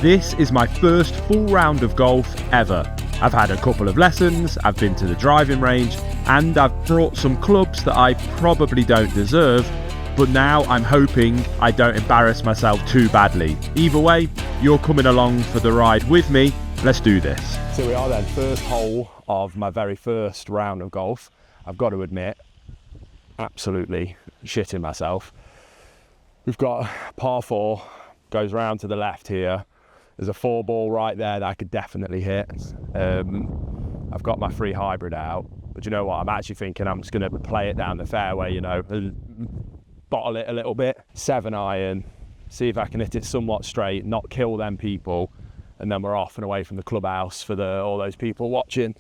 This is my first full round of golf ever. I've had a couple of lessons, I've been to the driving range, and I've brought some clubs that I probably don't deserve, but now I'm hoping I don't embarrass myself too badly. Either way, you're coming along for the ride with me. Let's do this. So we are then, first hole of my very first round of golf. I've got to admit, absolutely shitting myself. We've got par 4, goes round to the left here. There's a 4-ball right there that I could definitely hit. I've got my free hybrid out, but you know what? I'm actually thinking I'm just going to play it down the fairway, you know, and bottle it a little bit. 7-iron, see if I can hit it somewhat straight, not kill them people, and then we're off and away from the clubhouse for all those people watching.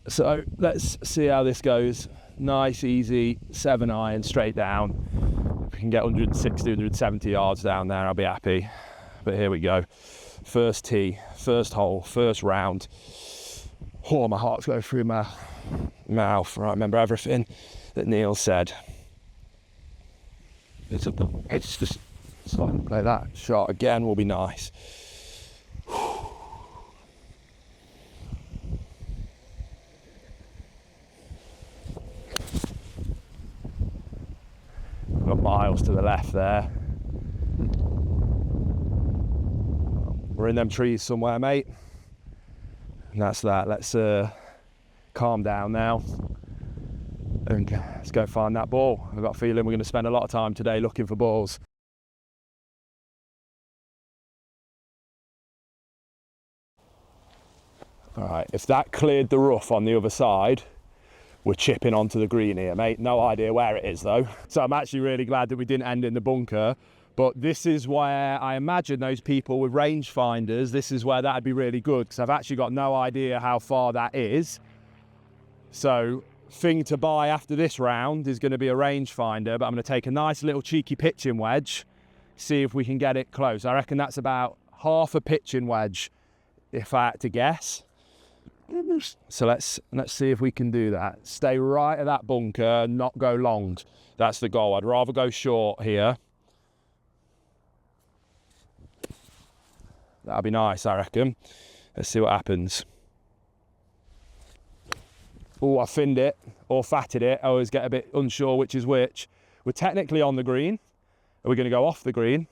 So let's see how this goes. Nice, easy 7-iron straight down. If we can get 160, 170 yards down there, I'll be happy. But here we go. First tee, first hole, first round. Oh, my heart's going through my mouth. Right, I remember everything that Neil said. It's just so I can play that shot again will be nice. Got miles to the left there. We're in them trees somewhere, mate. And that's that. Let's calm down now and let's go find that ball. I've got a feeling we're going to spend a lot of time today looking for balls. All right, if that cleared the rough on the other side, we're chipping onto the green here, mate. No idea where it is though. So I'm actually really glad that we didn't end in the bunker. But this is where I imagine those people with rangefinders, this is where that'd be really good, because I've actually got no idea how far that is. So thing to buy after this round is going to be a rangefinder, but I'm going to take a nice little cheeky pitching wedge, see if we can get it close. I reckon that's about half a pitching wedge, if I had to guess. So let's see if we can do that. Stay right at that bunker, not go long. That's the goal. I'd rather go short here. That'll be nice, I reckon. Let's see what happens. Oh, I finned it or fatted it. I always get a bit unsure which is which. We're technically on the green. Are we going to go off the green?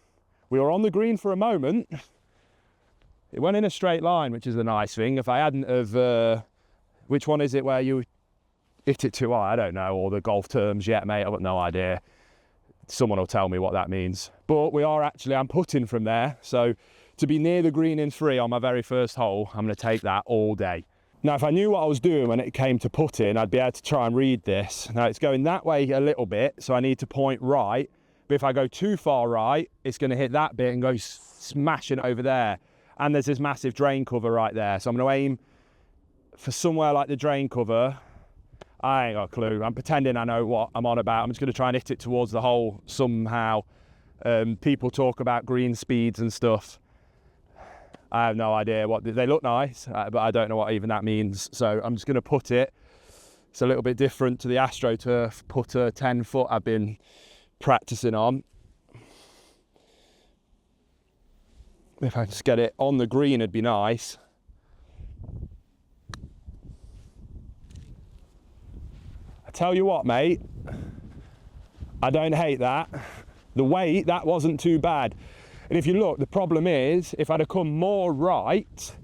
We were on the green for a moment. It went in a straight line, which is the nice thing. If I hadn't have... which one is it where you hit it too high? I don't know, or the golf terms yet, mate. I've got no idea. Someone will tell me what that means. But we are actually... I'm putting from there, so... To be near the green in 3 on my very first hole, I'm going to take that all day. Now, if I knew what I was doing when it came to putting, I'd be able to try and read this. Now, it's going that way a little bit, so I need to point right. But if I go too far right, it's going to hit that bit and go smashing over there. And there's this massive drain cover right there. So I'm going to aim for somewhere like the drain cover. I ain't got a clue. I'm pretending I know what I'm on about. I'm just going to try and hit it towards the hole somehow. People talk about green speeds and stuff. I have no idea what they look nice, but I don't know what even that means. So I'm just going to put it. It's a little bit different to the AstroTurf putter 10 foot I've been practicing on. If I just get it on the green, it'd be nice. I tell you what, mate, I don't hate that. The weight, that wasn't too bad. And if you look, the problem is, if I'd have come more right,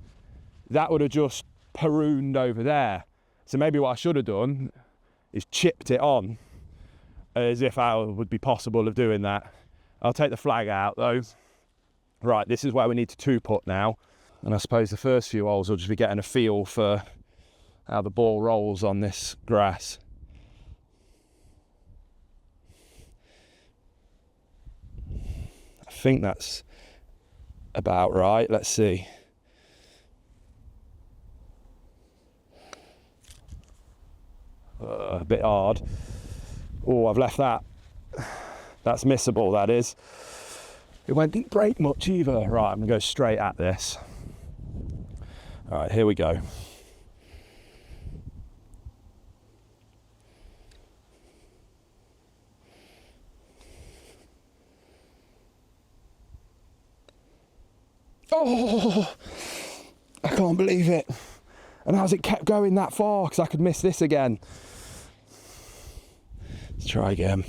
that would have just marooned over there. So maybe what I should have done is chipped it on, as if I would be possible of doing that. I'll take the flag out though. Right, this is where we need to 2-putt now. And I suppose the first few holes will just be getting a feel for how the ball rolls on this grass. I think that's about right. Let's see. A bit hard. Oh, I've left that. That's missable, that is. It didn't break much either. Right, I'm going to go straight at this. All right, here we go. Oh, I can't believe it. And how's it kept going that far? Because I could miss this again. Let's try again.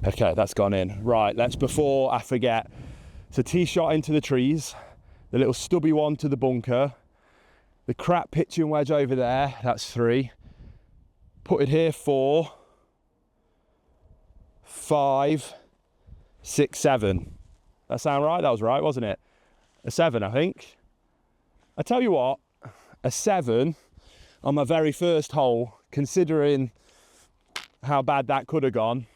Okay, that's gone in. Right, let's, before I forget, it's a tee shot into the trees, the little stubby one to the bunker, the crap pitching wedge over there, that's 3. Put it here 4, 5, 6, 7. That sound right? That was right, wasn't it? A 7, I think. I tell you what, a 7 on my very first hole, considering how bad that could have gone,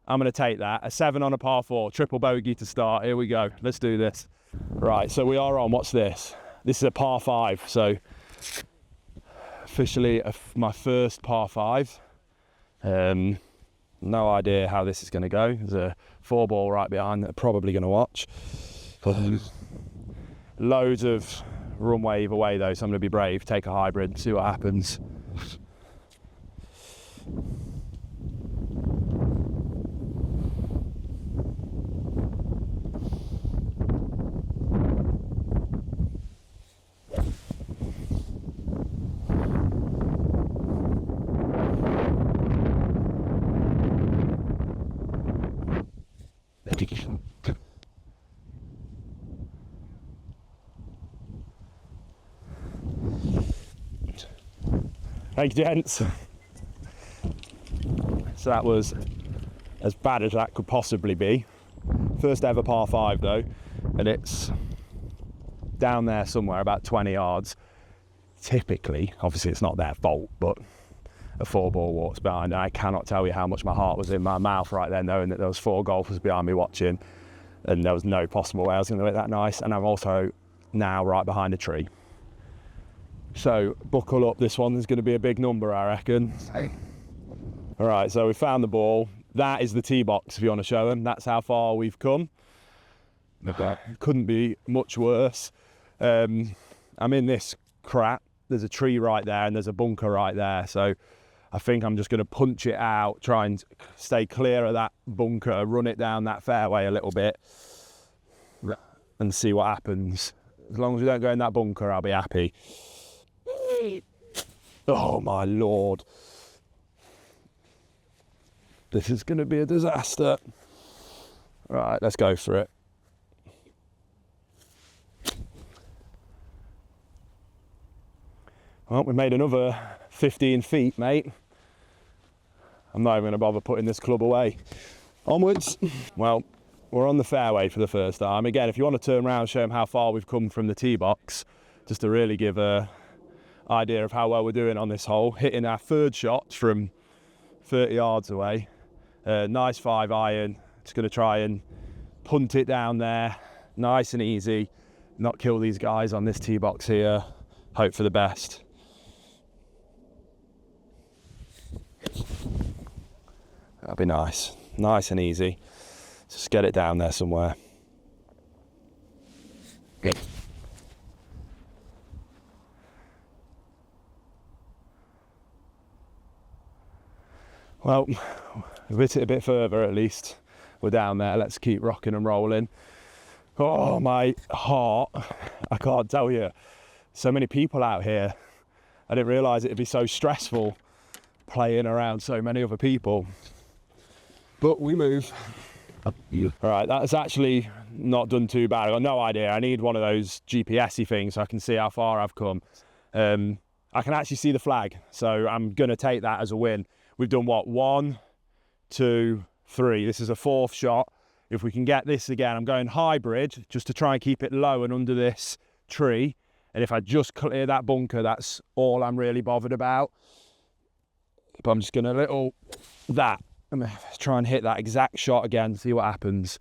I'm going to take that. A 7 on a par 4, triple bogey to start. Here we go. Let's do this. Right, so we are on, what's this? This is a par 5, so officially my first par 5. No idea how this is going to go. There's a 4-ball right behind that I'm probably going to watch. Loads of runway either way though, so I'm going to be brave, take a hybrid, see what happens. Thank you, gents. So that was as bad as that could possibly be. First ever par 5 though, and it's down there somewhere about 20 yards. Typically, obviously it's not their fault, but a 4-ball walks behind. I cannot tell you how much my heart was in my mouth right there, knowing that there was 4 golfers behind me watching, and there was no possible way I was going to hit that nice. And I'm also now right behind a tree. So buckle up, this one is going to be a big number, I reckon. All right, so we found the ball. That is the tee box if you want to show them. That's how far we've come. Couldn't be much worse. I'm in this crap. There's a tree right there and there's a bunker right there. So I think I'm just going to punch it out, try and stay clear of that bunker, run it down that fairway a little bit and see what happens. As long as we don't go in that bunker, I'll be happy. Oh my Lord. This is going to be a disaster. Right, let's go for it. Well, we made another 15 feet, mate. I'm not even going to bother putting this club away. Onwards. Well, we're on the fairway for the first time. Again, if you want to turn around and show them how far we've come from the tee box, just to really give a idea of how well we're doing on this hole. Hitting our 3rd shot from 30 yards away. Nice 5 iron. Just going to try and punt it down there. Nice and easy. Not kill these guys on this tee box here. Hope for the best. That'll be nice. Nice and easy. Just get it down there somewhere. Good. Well, we've hit it a bit further at least. We're down there, let's keep rocking and rolling. Oh, my heart, I can't tell you. So many people out here. I didn't realise it'd be so stressful playing around so many other people. But we move. All right, that's actually not done too bad. I've got no idea. I need one of those GPS-y things so I can see how far I've come. I can actually see the flag, so I'm going to take that as a win. We've done what? 1, 2, 3. This is a 4th shot. If we can get this again, I'm going hybrid just to try and keep it low and under this tree. And if I just clear that bunker, that's all I'm really bothered about. But I'm just going to little that. I'm going to try and hit that exact shot again, see what happens.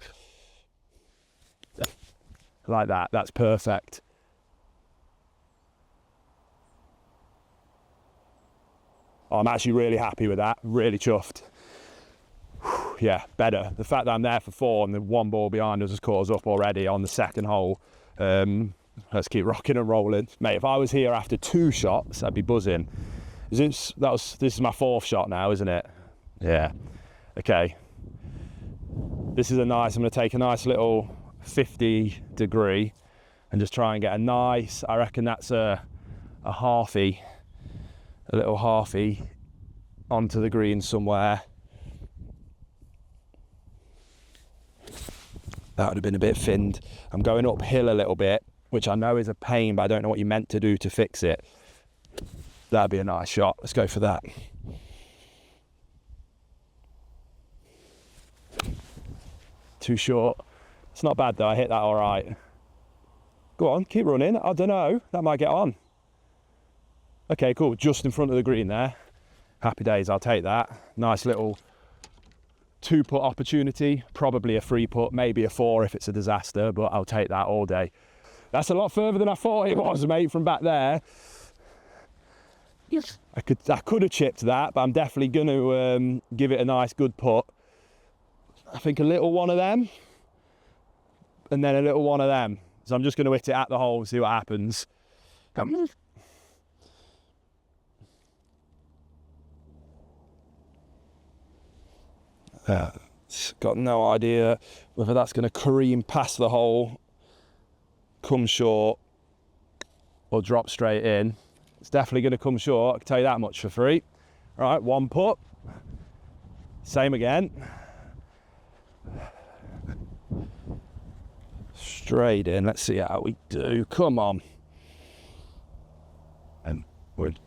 Like that. That's perfect. Oh, I'm actually really happy with that. Really chuffed. Yeah, better. The fact that I'm there for 4 and the 1 ball behind us has caught us up already on the 2nd hole. Let's keep rocking and rolling. Mate, if I was here after 2 shots, I'd be buzzing. This is my 4th shot now, isn't it? Yeah. Okay. This is I'm going to take a nice little 50 degree and just try and get a nice, I reckon that's a little halfie onto the green somewhere. That would have been a bit thinned. I'm going uphill a little bit, which I know is a pain, but I don't know what you're meant to do to fix it. That'd be a nice shot. Let's go for that. Too short. It's not bad though, I hit that all right. Go on, keep running. I don't know, that might get on. Okay, cool, just in front of the green there. Happy days, I'll take that. Nice little 2-putt opportunity, probably a 3-putt, maybe a 4 if it's a disaster, but I'll take that all day. That's a lot further than I thought it was, mate, from back there. Yes. I could have chipped that, but I'm definitely going to give it a nice good putt. I think a little one of them, and then a little one of them. So I'm just going to hit it at the hole and see what happens. Come on. Got no idea whether that's going to careen past the hole, come short, or drop straight in. It's definitely going to come short, I can tell you that much for free. All right, 1 putt. Same again. Straight in, let's see how we do. Come on. And wood.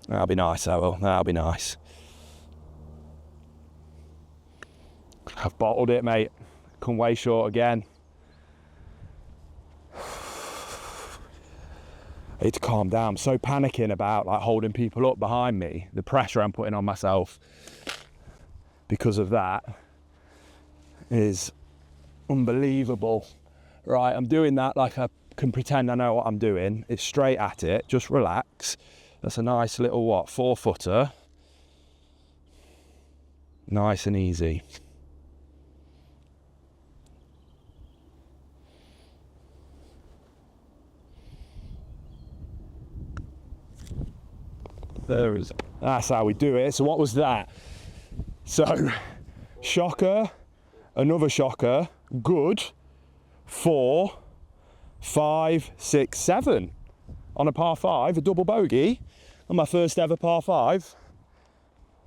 That'll be nice, that will. That'll be nice. I've bottled it, mate. Come way short again. I need to calm down. I'm so panicking about like holding people up behind me. The pressure I'm putting on myself because of that is unbelievable. Right, I'm doing that like I can pretend I know what I'm doing. It's straight at it, just relax. That's a nice little, 4-footer. Nice and easy. That's how we do it. So what was that? So, shocker, another shocker, good, 4, 5, 6, 7. On a par 5, a double bogey on my first ever par 5.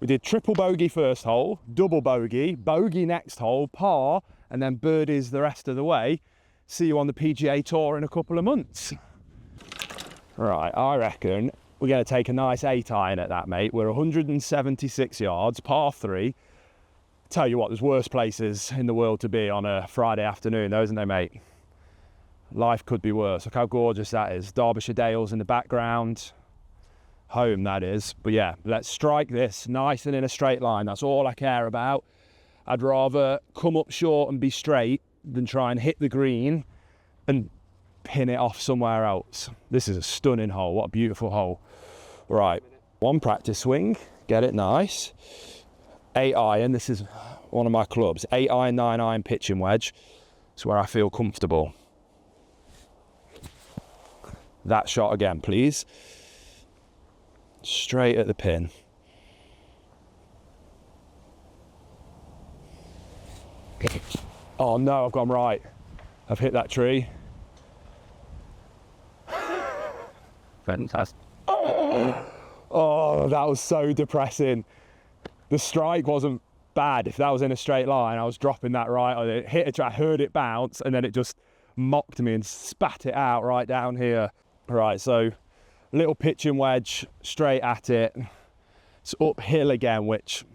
We did triple bogey first hole, double bogey, bogey next hole, par, and then birdies the rest of the way. See you on the PGA Tour in a couple of months. Right, I reckon we're going to take a nice 8-iron at that, mate. We're 176 yards, par 3. Tell you what, there's worse places in the world to be on a Friday afternoon, though, isn't there, mate? Life could be worse. Look how gorgeous that is. Derbyshire Dales in the background. Home, that is. But yeah, let's strike this nice and in a straight line. That's all I care about. I'd rather come up short and be straight than try and hit the green and pin it off somewhere else. This is a stunning hole. What a beautiful hole. Right, 1 practice swing. Get it nice. 8-iron. This is one of my clubs. 8-iron, 9-iron pitching wedge. It's where I feel comfortable. That shot again, please. Straight at the pin. Oh no, I've gone right. I've hit that tree. Fantastic. Oh, that was so depressing. The strike wasn't bad. If that was in a straight line, I was dropping that right on it. Hit it, I heard it bounce, and then it just mocked me and spat it out right down here. Right, so little pitching wedge straight at it. It's uphill again, which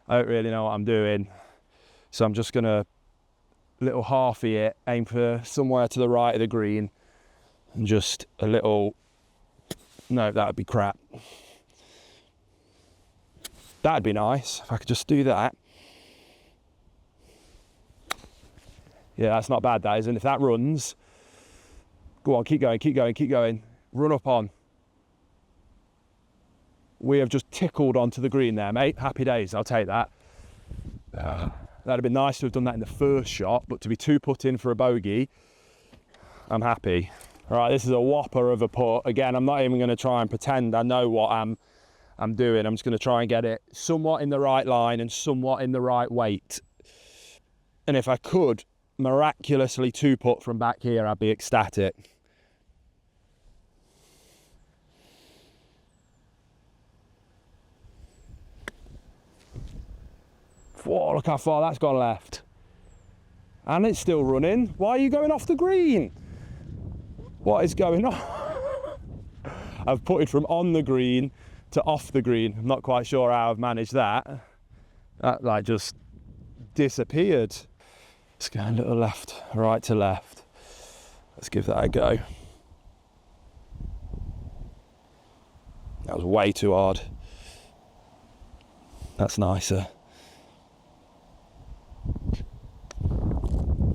I don't really know what I'm doing. So I'm just gonna little halfie it, aim for somewhere to the right of the green, and just a little, no, that'd be crap. That'd be nice if I could just do that. Yeah, that's not bad, that isn't. If that runs, go on, keep going, keep going, keep going. Run up on. We have just tickled onto the green there, mate. Happy days, I'll take that. That'd have been nice to have done that in the first shot, but to be 2-putting for a bogey, I'm happy. All right, this is a whopper of a putt. Again, I'm not even going to try and pretend I know what I'm I'm just going to try and get it somewhat in the right line and somewhat in the right weight. And if I could miraculously two-putt from back here, I'd be ecstatic. Whoa, look how far that's gone left. And it's still running. Why are you going off the green? What is going on? I've putted from on the green to off the green. I'm not quite sure how I've managed that. That like just disappeared. Let's go a little left, right to left. Let's give that a go. That was way too hard. That's nicer.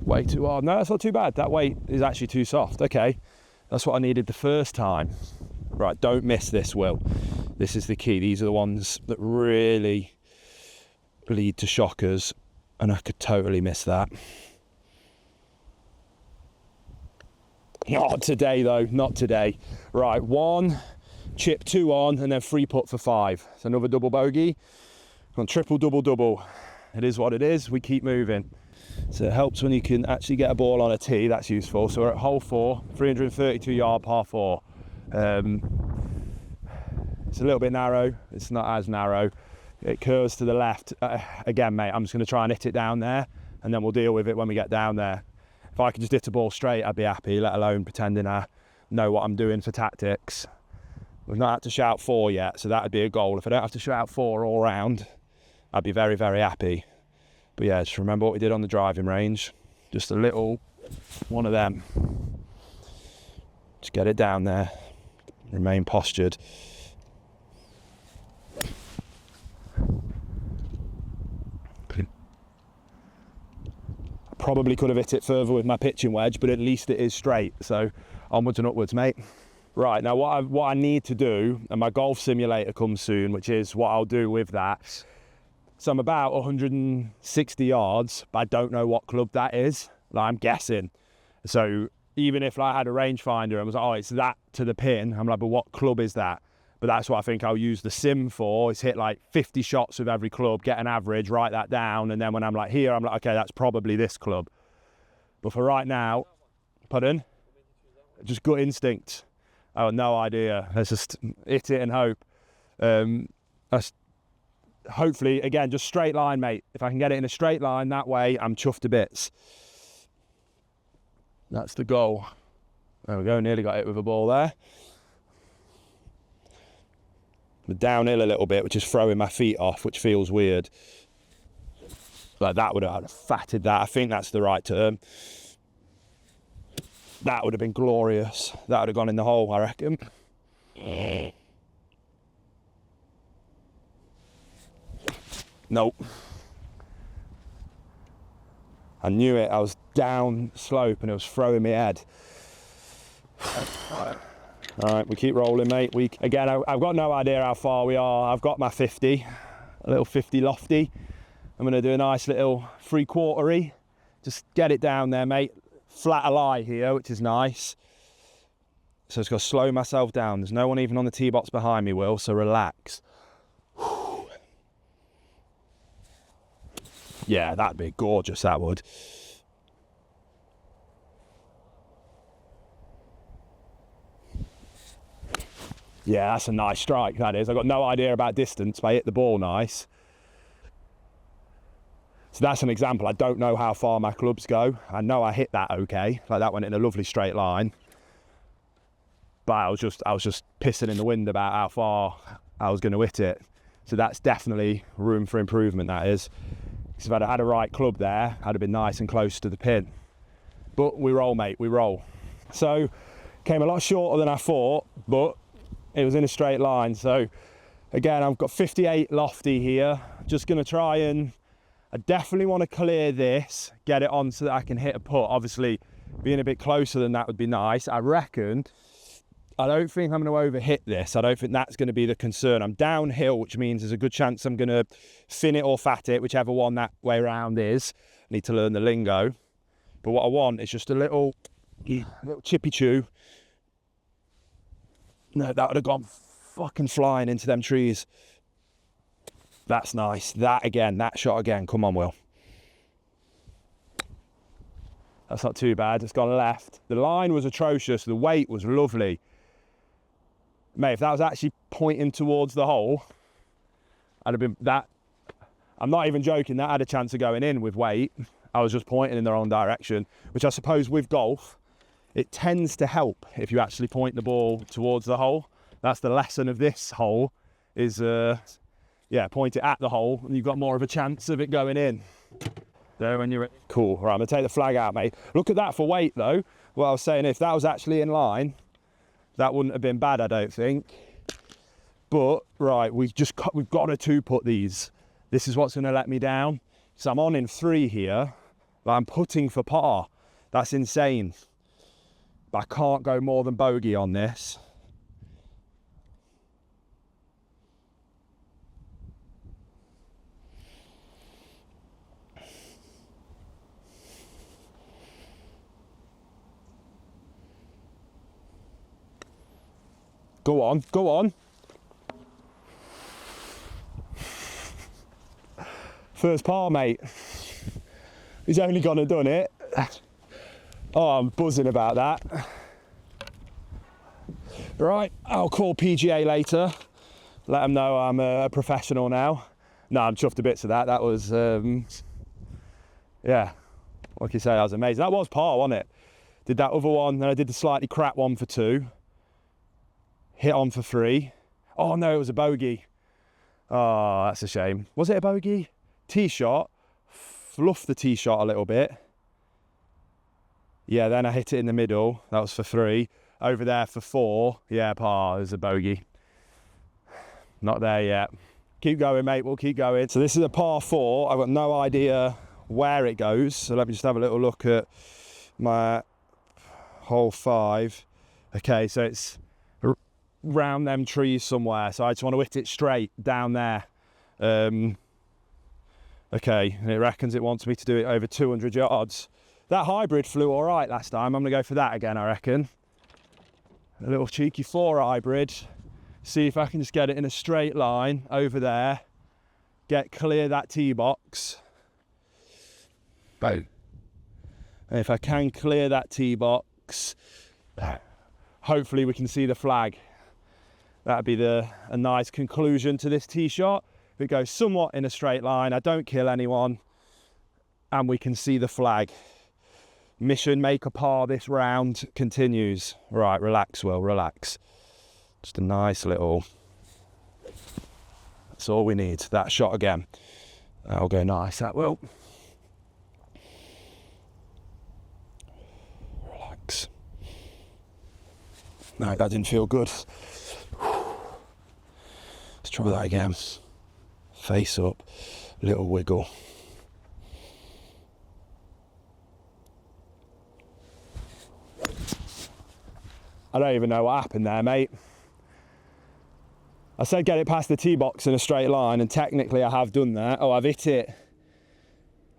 Way too hard. No, that's not too bad. That weight is actually too soft. Okay, that's what I needed the first time. Right, don't miss this, Will. This is the key. These are the ones that really bleed to shockers, and I could totally miss that. Not today, though. Not today. Right, 1, chip 2 on, and then 3 putt for 5. It's another double bogey. On triple, double, double. It is what it is. We keep moving. So it helps when you can actually get a ball on a tee. That's useful. So we're at hole 4, 332 yard par 4. It's a little bit narrow. It's not as narrow. It curves to the left. Again, mate, I'm just going to try and hit it down there, and then we'll deal with it when we get down there. If I could just hit a ball straight, I'd be happy, let alone pretending I know what I'm doing for tactics. We've not had to shout 4 yet, so that would be a goal. If I don't have to shout 4 all round, I'd be very, very happy. But yeah, just remember what we did on the driving range. Just a little one of them. Just get it down there. Remain postured. Probably could have hit it further with my pitching wedge, but at least it is straight. So onwards and upwards, mate. Right, now what I need to do, and my golf simulator comes soon, which is what I'll do with that. So I'm about 160 yards, but I don't know what club that is. Like, I'm guessing. So even if I had a rangefinder and was like, oh, it's that to the pin, I'm like, but what club is that? But that's what I think I'll use the sim for, is hit like 50 shots with every club, get an average, write that down, and then when I'm like here, I'm like, okay, that's probably this club. But for right now, pardon? Just gut instinct. I have no idea. Let's just hit it and hope. Hopefully, again, just straight line, mate. If I can get it in a straight line that way, I'm chuffed to bits. That's the goal. There we go, nearly got hit with a ball there. But downhill a little bit, which is throwing my feet off, which feels weird. Like that would have fatted that. I think that's the right term. That would have been glorious. That would have gone in the hole, I reckon. Nope. I knew it. I was down slope and it was throwing my head. All right, we keep rolling, mate. Again, I've got no idea how far we are. I've got my 50, a little 50 lofty. I'm going to do a nice little 3/4-y. Just get it down there, mate. Flat a lie here, which is nice. So I've got to slow myself down. There's no one even on the tee box behind me, Will, so relax. Whew. Yeah, that'd be gorgeous, that would. Yeah, that's a nice strike, that is. I've got no idea about distance, but I hit the ball nice. So that's an example. I don't know how far my clubs go. I know I hit that okay. Like that went in a lovely straight line. But I was just pissing in the wind about how far I was going to hit it. So that's definitely room for improvement, that is. Because if I'd had a right club there, I'd have been nice and close to the pin. But we roll, mate, we roll. So came a lot shorter than I thought, but it was in a straight line. So again, I've got 58 lofty here. Just going to try and, I definitely want to clear this, get it on so that I can hit a putt. Obviously, being a bit closer than that would be nice. I reckon, I don't think I'm going to overhit this. I don't think that's going to be the concern. I'm downhill, which means there's a good chance I'm going to fin it or fat it, whichever one that way around is. I need to learn the lingo. But what I want is just a little chippy chew. No, that would have gone fucking flying into them trees. That's nice. That again, that shot again. Come on, Will. That's not too bad. It's gone left. The line was atrocious. The weight was lovely. Mate, if that was actually pointing towards the hole, I'd have been that. I'm not even joking. That had a chance of going in with weight. I was just pointing in the wrong direction, which I suppose with golf, it tends to help if you actually point the ball towards the hole. That's the lesson of this hole is, yeah, point it at the hole and you've got more of a chance of it going in. There when you're ready. Cool, right, I'm gonna take the flag out, mate. Look at that for weight though. What I was saying, if that was actually in line, that wouldn't have been bad, I don't think. But, right, we've got to two-putt these. This is what's gonna let me down. So I'm on in 3 here, but I'm putting for par. That's insane. But I can't go more than bogey on this. Go on, go on. First par, mate. He's only gone and done it. Oh, I'm buzzing about that. Right, I'll call PGA later. Let them know I'm a professional now. No, I'm chuffed to bits of that. That was, yeah, what can you say, that was amazing. That was par, wasn't it? Did that other one, then I did the slightly crap one for 2. Hit on for 3. Oh no, it was a bogey. Oh, that's a shame. Was it a bogey? Tee shot, fluffed the tee shot a little bit. Yeah, then I hit it in the middle. That was for 3. Over there for 4. Yeah, par, there's a bogey. Not there yet. Keep going, mate, we'll keep going. So this is a par 4. I've got no idea where it goes. So let me just have a little look at my hole 5. Okay, so it's round them trees somewhere, so I just want to hit it straight down there. Okay, and it reckons it wants me to do it over 200 yards. That hybrid flew all right last time. I'm gonna go for that again, I reckon. A little cheeky 4 hybrid. See if I can just get it in a straight line over there. Get clear that tee box. Boom. And if I can clear that tee box, hopefully we can see the flag. That'd be a nice conclusion to this tee shot. If it goes somewhat in a straight line, I don't kill anyone, and we can see the flag. Mission make a par this round continues. Right, relax, Will, relax. Just a nice little, that's all we need. That shot again. That'll go nice, that will. Relax. No, that didn't feel good. Let's try that again. Face up, little wiggle. I don't even know what happened there, mate. I said get it past the tee box in a straight line, and technically I have done that. Oh, I've hit it.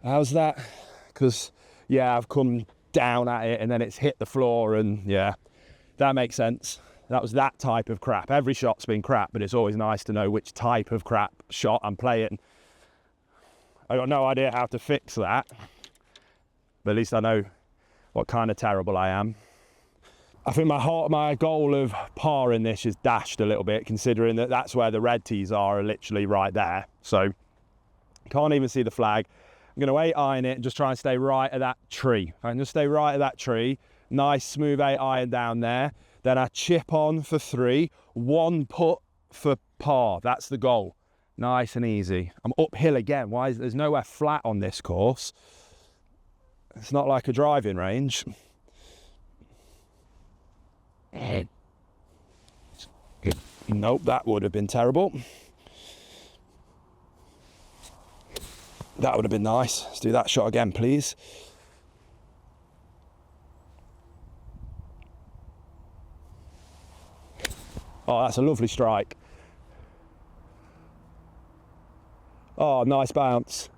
How's that? Because, yeah, I've come down at it and then it's hit the floor, and yeah, that makes sense. That was that type of crap. Every shot's been crap, but it's always nice to know which type of crap shot I'm playing. I got no idea how to fix that, but at least I know what kind of terrible I am. I think my goal of par in this is dashed a little bit, considering that that's where the red tees are literally right there. So can't even see the flag. I'm going to 8-iron it and just try and stay right at that tree. If I can just stay right at that tree, nice smooth 8-iron down there. Then I chip on for 3, 1 putt for par. That's the goal. Nice and easy. I'm uphill again. Why is there's nowhere flat on this course? It's not like a driving range. Nope, that would have been terrible. That would have been nice. Let's do that shot again, please. Oh, that's a lovely strike. Oh, nice bounce.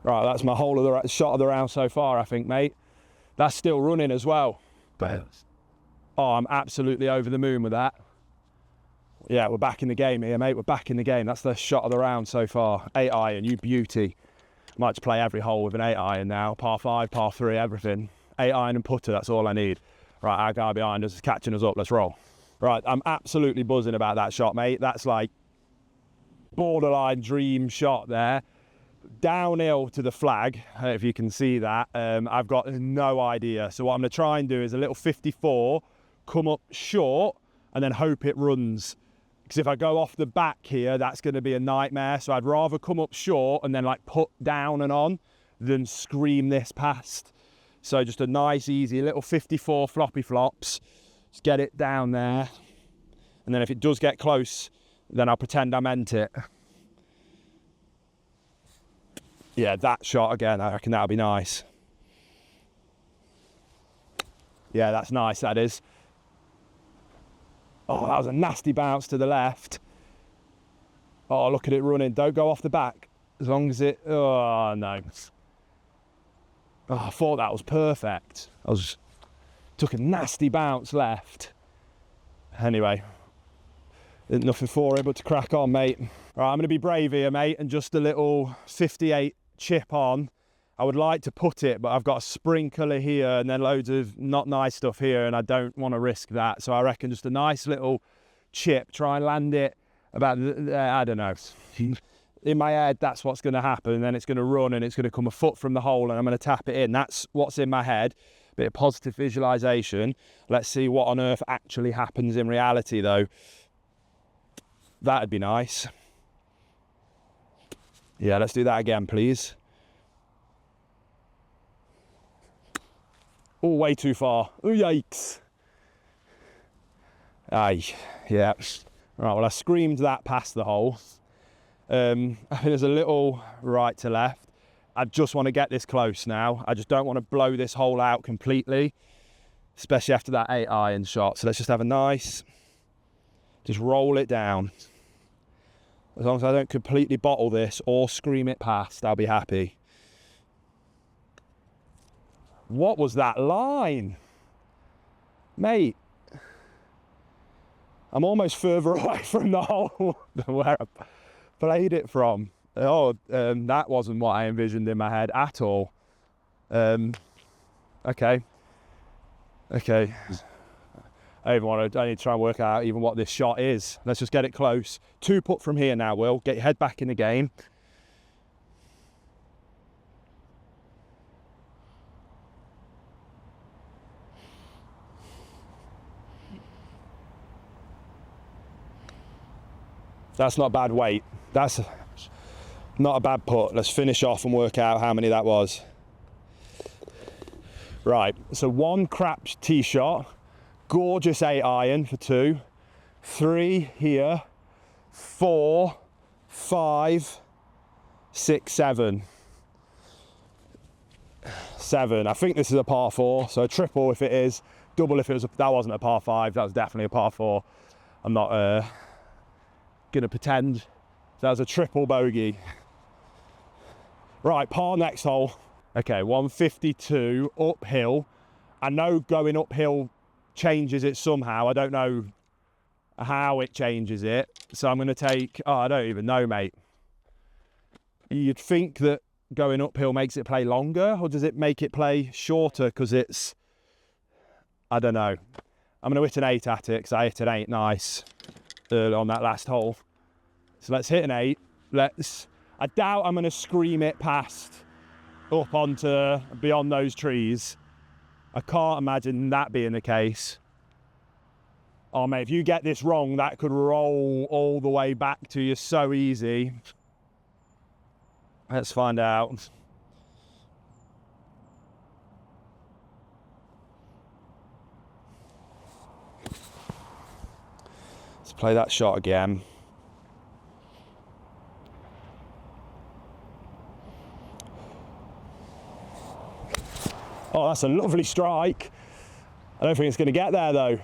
Right, that's my whole of the shot of the round so far, I think, mate. That's still running as well. Oh, I'm absolutely over the moon with that. Yeah, we're back in the game here, mate. We're back in the game. That's the shot of the round so far. 8 iron, you beauty. Might just play every hole with an 8 iron now. Par 5, par 3, everything. 8 iron and putter, that's all I need. Right, our guy behind us is catching us up. Let's roll. Right, I'm absolutely buzzing about that shot, mate. That's like borderline dream shot there. Downhill to the flag, I don't know if you can see that. I've got no idea. So what I'm going to try and do is a little 54, come up short, and then hope it runs. Because if I go off the back here, that's going to be a nightmare. So I'd rather come up short and then like put down and on than scream this past. So just a nice, easy little 54 floppy flops. Just get it down there. And then if it does get close, then I'll pretend I meant it. Yeah, that shot again, I reckon that'll be nice. Yeah, that's nice, that is. Oh, that was a nasty bounce to the left. Oh, look at it running. Don't go off the back. As long as it... Oh, no. Oh, I thought that was perfect. Took a nasty bounce left. Anyway, nothing for it but to crack on, mate. Right, I'm going to be brave here, mate, and just a little 58 chip on. I would like to put it, but I've got a sprinkler here and then loads of not nice stuff here, and I don't want to risk that. So I reckon just a nice little chip, try and land it about, I don't know. In my head, that's what's going to happen. And then it's going to run and it's going to come a foot from the hole and I'm going to tap it in. That's what's in my head. Bit of positive visualization. Let's see what on earth actually happens in reality, though. That'd be nice. Yeah, let's do that again, please. Oh, way too far. Oh, yikes. Aye, yeah. Right, well, I screamed that past the hole. I think there's a little right to left. I just want to get this close now. I just don't want to blow this hole out completely, especially after that 8 iron shot. So let's just have a nice, just roll it down. As long as I don't completely bottle this or scream it past, I'll be happy. What was that line? Mate, I'm almost further away from the hole than where I played it from. Oh, that wasn't what I envisioned in my head at all. Okay. I need to try and work out even what this shot is. Let's just get it close. 2 putt from here now, Will. Get your head back in the game. That's not bad weight. That's not a bad putt. Let's finish off and work out how many that was. Right, so 1 crap tee shot, gorgeous 8 iron for 2, 3 here, 4, 5, 6, 7. 7. I think this is a par 4, so a triple if it is, double if it was. That wasn't a par 5. That was definitely a par 4. I'm not gonna pretend that was a triple bogey. Right, par next hole. Okay, 152 uphill. I know going uphill changes it somehow. I don't know how it changes it. So I'm going to take, oh, I don't even know, mate. You'd think that going uphill makes it play longer, or does it make it play shorter because it's, I don't know. I'm going to hit an 8 at it because I hit an 8 nice early on that last hole. So let's hit an 8. I doubt I'm going to scream it past up onto beyond those trees. I can't imagine that being the case. Oh mate, if you get this wrong, that could roll all the way back to you so easy. Let's find out. Let's play that shot again. Oh, that's a lovely strike. I don't think it's going to get there though.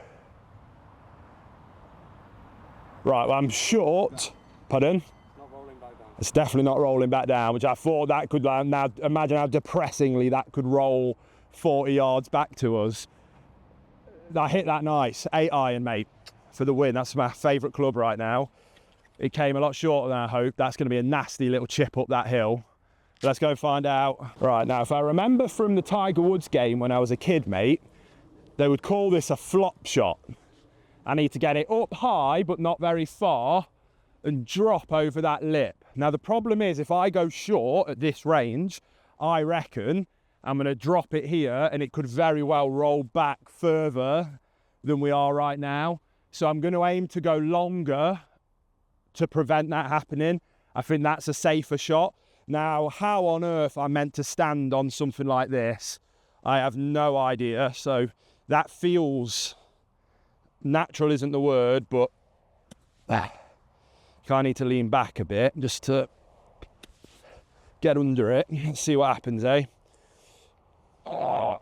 Right, well, I'm short. Pardon? It's not rolling back down. It's definitely not rolling back down, which I thought that could, now imagine how depressingly that could roll 40 yards back to us. I hit that nice 8-iron, mate, for the win. That's my favourite club right now. It came a lot shorter than I hoped. That's going to be a nasty little chip up that hill. Let's go find out. Right, now, if I remember from the Tiger Woods game when I was a kid, mate, they would call this a flop shot. I need to get it up high, but not very far, and drop over that lip. Now, the problem is, if I go short at this range, I reckon I'm going to drop it here, and it could very well roll back further than we are right now. So I'm going to aim to go longer to prevent that happening. I think that's a safer shot. Now, how on earth I'm meant to stand on something like this, I have no idea. So that feels natural, isn't the word, but I need to lean back a bit just to get under it and see what happens, eh? Oh.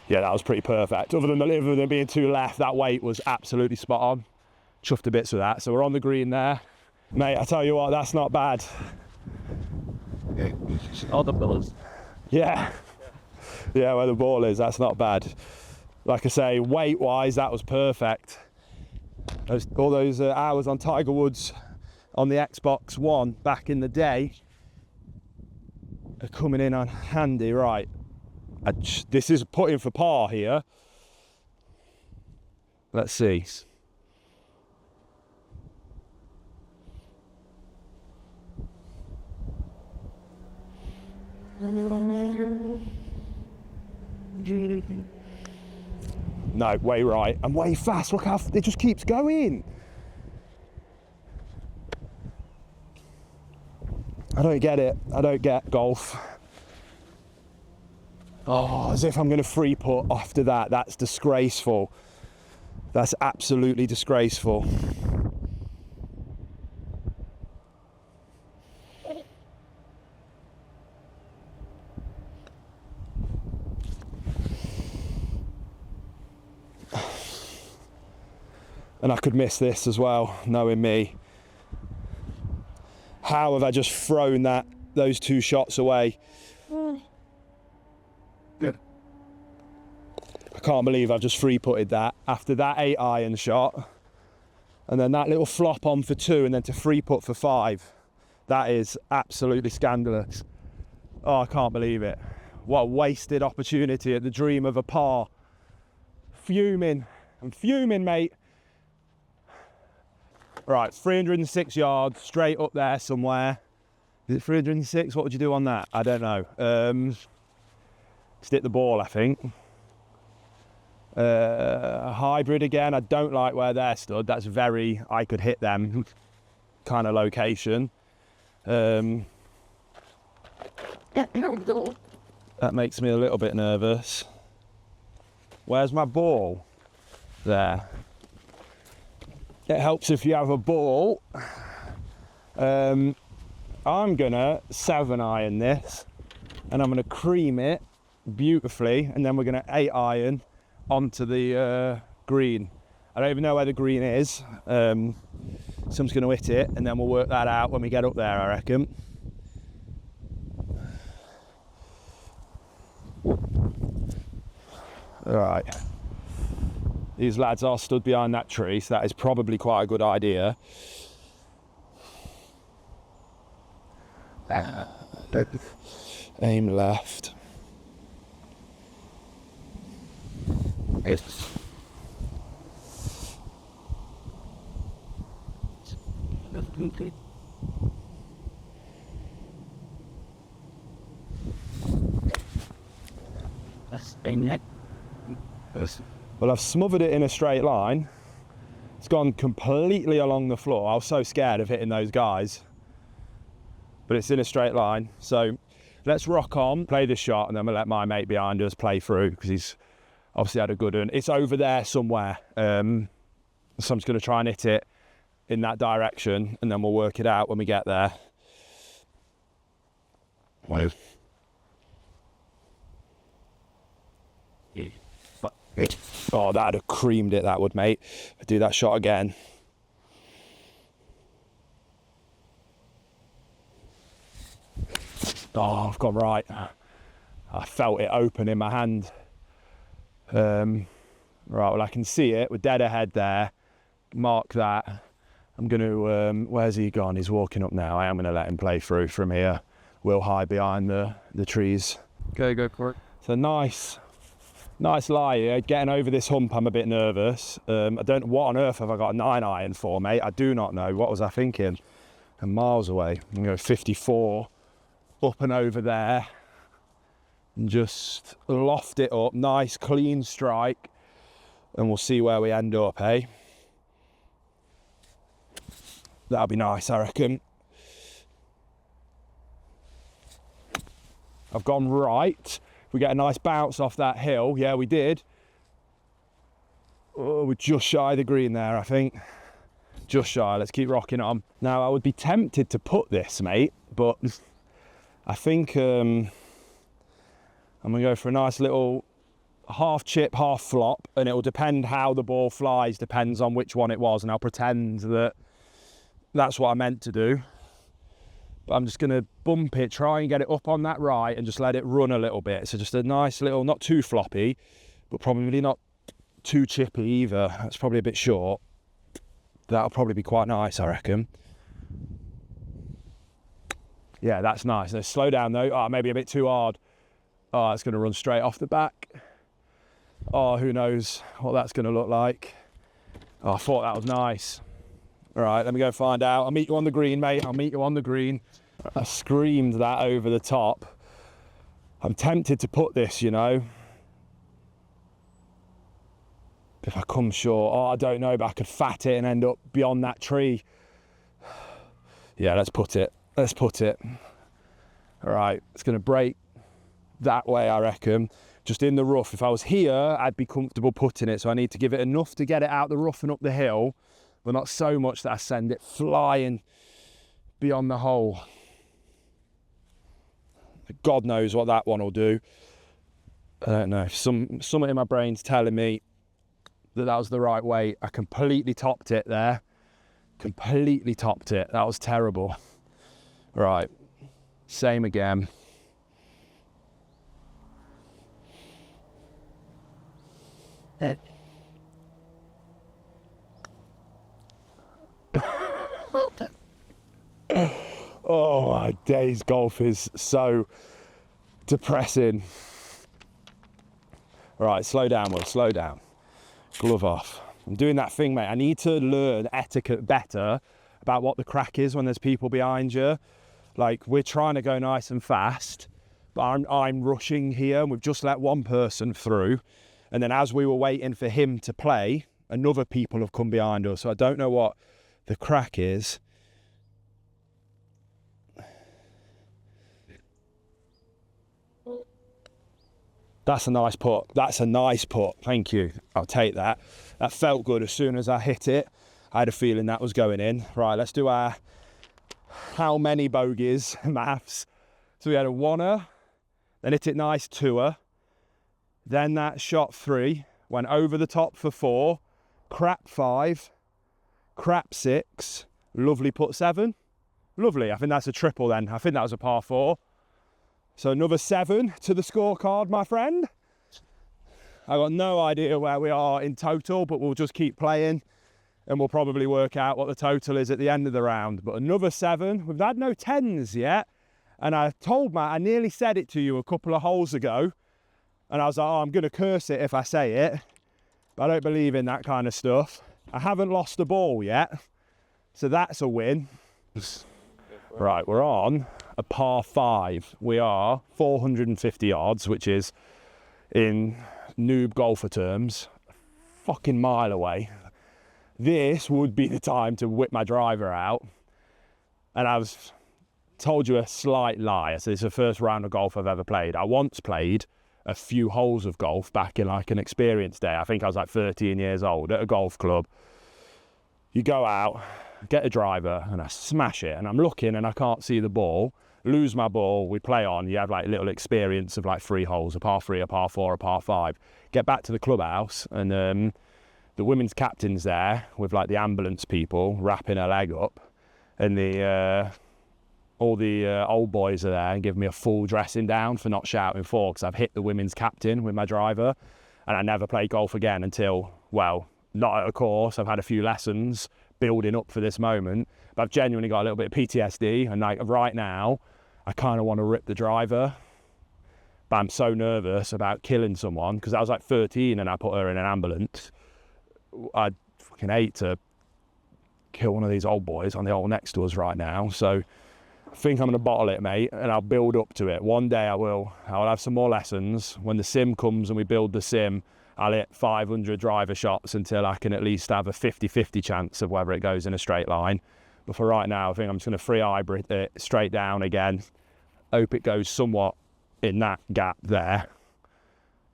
Yeah, that was pretty perfect. Other than being too left, that weight was absolutely spot on. Chuffed to bits with that. So we're on the green there. Mate, I tell you what, that's not bad. All the pillars. Yeah. Yeah, where the ball is, that's not bad. Like I say, weight-wise, that was perfect. All those hours on Tiger Woods on the Xbox One back in the day are coming in on handy. Right, this is putting for par here. Let's see. No, way right and way fast. Look how it just keeps going. I don't get it. I don't get golf. Oh, as if I'm going to free putt after that. That's disgraceful. That's absolutely disgraceful. And I could miss this as well, knowing me. How have I just thrown those two shots away? Good. I can't believe I've just free putted that after that 8-iron shot, and then that little flop on for 2, and then to free put for 5. That is absolutely scandalous. Oh, I can't believe it. What a wasted opportunity at the dream of a par. Fuming. I'm fuming, mate. Right, 306 yards, straight up there somewhere. Is it 306? What would you do on that? I don't know. Just hit the ball, I think. A hybrid again. I don't like where they're stood. That's very, I could hit them kind of location. That makes me a little bit nervous. Where's my ball? There. It helps if you have a ball. I'm gonna 7-iron this, and I'm gonna cream it beautifully, and then we're gonna 8-iron onto the green. I don't even know where the green is, so I'm just gonna hit it, and then we'll work that out when we get up there, I reckon. All right. These lads are stood behind that tree, so that is probably quite a good idea. Aim left. Well, I've smothered it in a straight line. It's gone completely along the floor. I was so scared of hitting those guys. But it's in a straight line. So let's rock on, play this shot, and then we'll let my mate behind us play through, because he's obviously had a good one. It's over there somewhere. So I'm just going to try and hit it in that direction, and then we'll work it out when we get there. Wow. Oh, that'd have creamed it, that would, mate. I'd do that shot again. Oh, I've gone right. I felt it open in my hand. Right, well, I can see it. We're dead ahead there. Mark that. I'm going to, where's he gone? He's walking up now. I am going to let him play through from here. We'll hide behind the trees. Okay, go for it. So nice lie here. Getting over this hump, I'm a bit nervous. I don't know what on earth have I got a 9 iron for, mate. I do not know. What was I thinking? I'm miles away. I'm going to go 54 up and over there and just loft it up. Nice, clean strike. And we'll see where we end up, eh? That'll be nice, I reckon. I've gone right. We get a nice bounce off that hill. Yeah, we did. Oh, we're just shy of the green there, I think. Just shy. Let's keep rocking on. Now, I would be tempted to put this, mate, but I think I'm going to go for a nice little half chip, half flop, and it will depend how the ball flies, depends on which one it was, and I'll pretend that that's what I meant to do. But I'm just going to bump it, try and get it up on that right and just let it run a little bit. So just a nice little, not too floppy, but probably not too chippy either. That's probably a bit short. That'll probably be quite nice, I reckon. Yeah, that's nice. Now, slow down though. Oh, maybe a bit too hard. Oh, it's going to run straight off the back. Oh, who knows what that's going to look like. Oh, I thought that was nice. All right, let me go find out. I'll meet you on the green, mate. I'll meet you on the green. I screamed that over the top. I'm tempted to put this, you know. If I come short, oh, I don't know, but I could fat it and end up beyond that tree. Yeah, let's put it. Let's put it. All right, it's going to break that way, I reckon. Just in the rough. If I was here, I'd be comfortable putting it. So I need to give it enough to get it out the rough and up the hill, but not so much that I send it flying beyond the hole. God knows what that one will do. I don't know. Something in my brain's telling me that was the right way. I completely topped it there. Completely topped it. That was terrible. Right. Same again. Oh my days, golf is so depressing. All right, slow down, Will, slow down. Glove off. I'm doing that thing, mate. I need to learn etiquette better about what the crack is when there's people behind you. Like, we're trying to go nice and fast, but I'm rushing here, and we've just let one person through. And then as we were waiting for him to play, another people have come behind us. So I don't know what the crack is. That's a nice putt. That's a nice putt. Thank you. I'll take that. That felt good as soon as I hit it. I had a feeling that was going in. Right, let's do our how many bogeys maths. So we had a oneer, then hit it nice twoer, then that shot 3, went over the top for 4, crap 5, crap 6, lovely putt 7. Lovely. I think that's a triple then. I think that was a par 4. So another 7 to the scorecard, my friend. I got no idea where we are in total, but we'll just keep playing and we'll probably work out what the total is at the end of the round. But another 7. We've had no 10s yet. And I told Matt, I nearly said it to you a couple of holes ago. And I was like, oh, I'm going to curse it if I say it. But I don't believe in that kind of stuff. I haven't lost the ball yet. So that's a win. Right, we're on a par 5. We are 450 yards, which is, in noob golfer terms, a fucking mile away. This would be the time to whip my driver out. And I've told you a slight lie. I said it's the first round of golf I've ever played. I once played a few holes of golf back in like an experience day. I think I was like 13 years old at a golf club. You go out, get a driver, and I smash it. And I'm looking and I can't see the ball. Lose my ball, we play on. You have like little experience of like 3 holes, a par 3, a par 4, a par 5. Get back to the clubhouse and the women's captain's there with like the ambulance people wrapping her leg up. And the all the old boys are there and give me a full dressing down for not shouting for, because I've hit the women's captain with my driver, and I never played golf again until, well, not at a course. I've had a few lessons building up for this moment, but I've genuinely got a little bit of PTSD, and like right now, I kind of want to rip the driver, but I'm so nervous about killing someone, because I was like 13 and I put her in an ambulance. I'd fucking hate to kill one of these old boys on the hole next to us right now, so I think I'm going to bottle it, mate, and I'll build up to it. One day I'll have some more lessons. When the sim comes and we build the sim, I'll hit 500 driver shots until I can at least have a 50-50 chance of whether it goes in a straight line. But for right now, I think I'm just going to free hybrid it straight down again. Hope it goes somewhat in that gap there.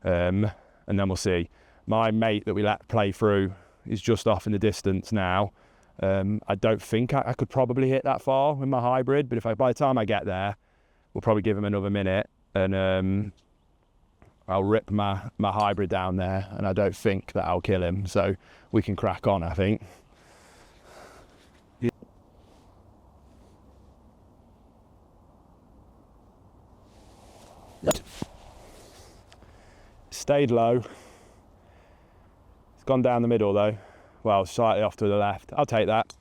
And then we'll see. My mate that we let play through is just off in the distance now. I don't think I could probably hit that far with my hybrid, but by the time I get there, we'll probably give him another minute, and I'll rip my hybrid down there, and I don't think that I'll kill him, so we can crack on, I think. Stayed low. It's gone down the middle though. Well, slightly off to the left. I'll take that.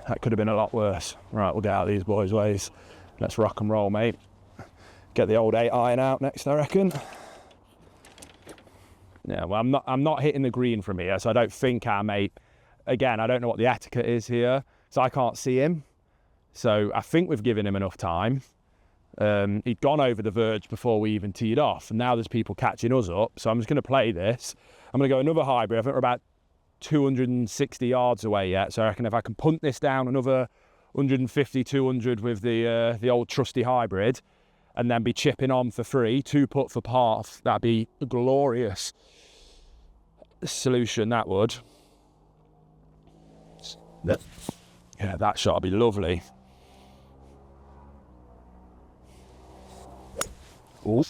That could have been a lot worse. Right, we'll get out of these boys' ways. Let's rock and roll, mate. Get the old 8 iron out next, I reckon. Yeah, well, I'm not hitting the green from here, so I don't think our mate. Again, I don't know what the etiquette is here, so I can't see him. So I think we've given him enough time. He'd gone over the verge before we even teed off, and now there's people catching us up. So I'm just going to play this. I'm going to go another hybrid. I think we're about 260 yards away yet. So I reckon if I can punt this down another 150, 200 with the old trusty hybrid, and then be chipping on for free, 2 putt for par, that'd be a glorious solution, that would. Yeah, that shot would be lovely. Ooh.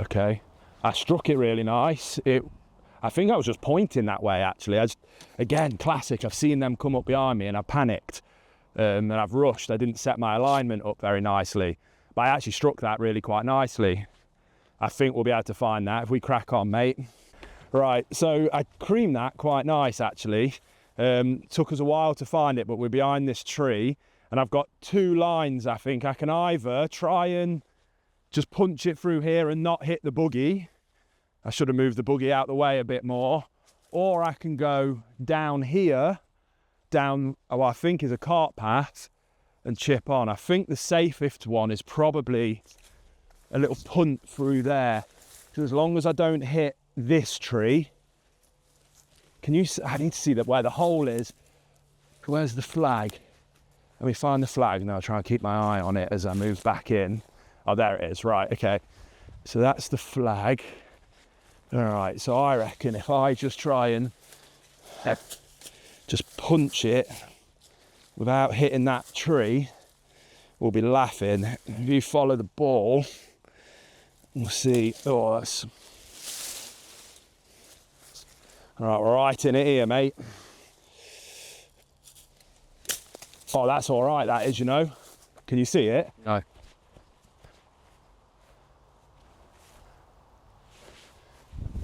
Okay, I struck it really nice. I think I was just pointing that way actually. Again, classic, I've seen them come up behind me and I panicked, and I've rushed. I didn't set my alignment up very nicely, but I actually struck that really quite nicely. I think we'll be able to find that if we crack on, mate. Right, so I creamed that quite nice actually. Took us a while to find it, but we're behind this tree, and I've got 2 lines. I think I can either try and just punch it through here and not hit the buggy. I should have moved the buggy out the way a bit more. Or I can go down here, down what I think is a cart path, and chip on. I think the safest one is probably a little punt through there. So as long as I don't hit this tree, can you see? I need to see where the hole is. Where's the flag? Let me find the flag and I'll try and keep my eye on it as I move back in. Oh, there it is. Right, okay. So that's the flag. All right, so I reckon if I just try and just punch it without hitting that tree, we'll be laughing. If you follow the ball, we'll see. Oh, that's... All right, we're right in it here, mate. Oh, that's all right, that is, you know. Can you see it? No.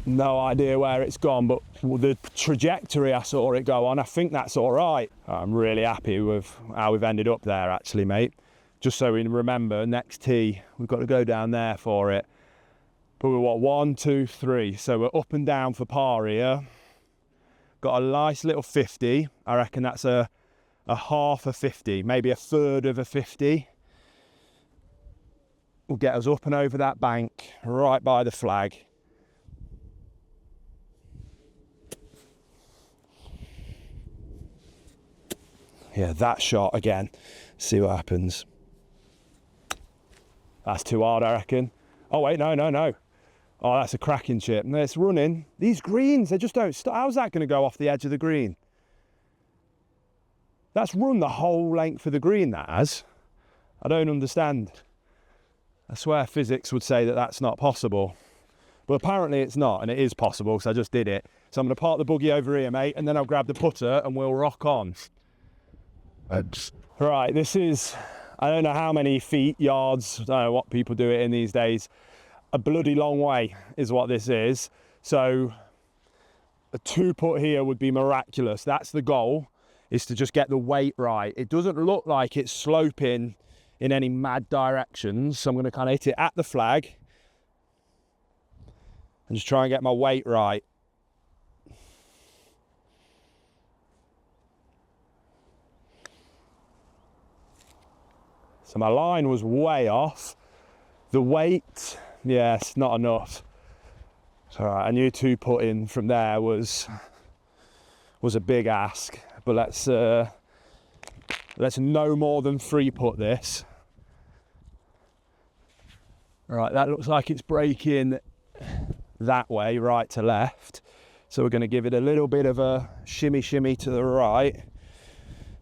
No idea where it's gone, but the trajectory I saw it go on, I think that's all right. I'm really happy with how we've ended up there, actually, mate. Just so we remember, next tee, we've got to go down there for it. But we're what, 1, 2, 3. So we're up and down for par here. Got a nice little 50. I reckon that's a half a 50, maybe a third of a 50. Will get us up and over that bank, right by the flag. Yeah, that shot again. See what happens. That's too hard, I reckon. Oh wait, no. Oh, that's a cracking chip. And it's running. These greens, they just don't stop. How's that going to go off the edge of the green? That's run the whole length of the green, that has. I don't understand. I swear physics would say that that's not possible. But apparently it's not, and it is possible because I just did it. So I'm going to park the buggy over here, mate, and then I'll grab the putter and we'll rock on. Right, this is, I don't know how many feet, yards, I don't know what people do it in these days. A bloody long way is what this is. So a 2-putt here would be miraculous. That's the goal, is to just get the weight right. It doesn't look like it's sloping in any mad directions, so I'm going to kind of hit it at the flag and just try and get my weight right. So my line was way off. The weight, yes, not enough. So I knew 2-putting from there was a big ask, but let's no more than 3-putt this. Right, that looks like it's breaking that way, right to left. So we're going to give it a little bit of a shimmy to the right.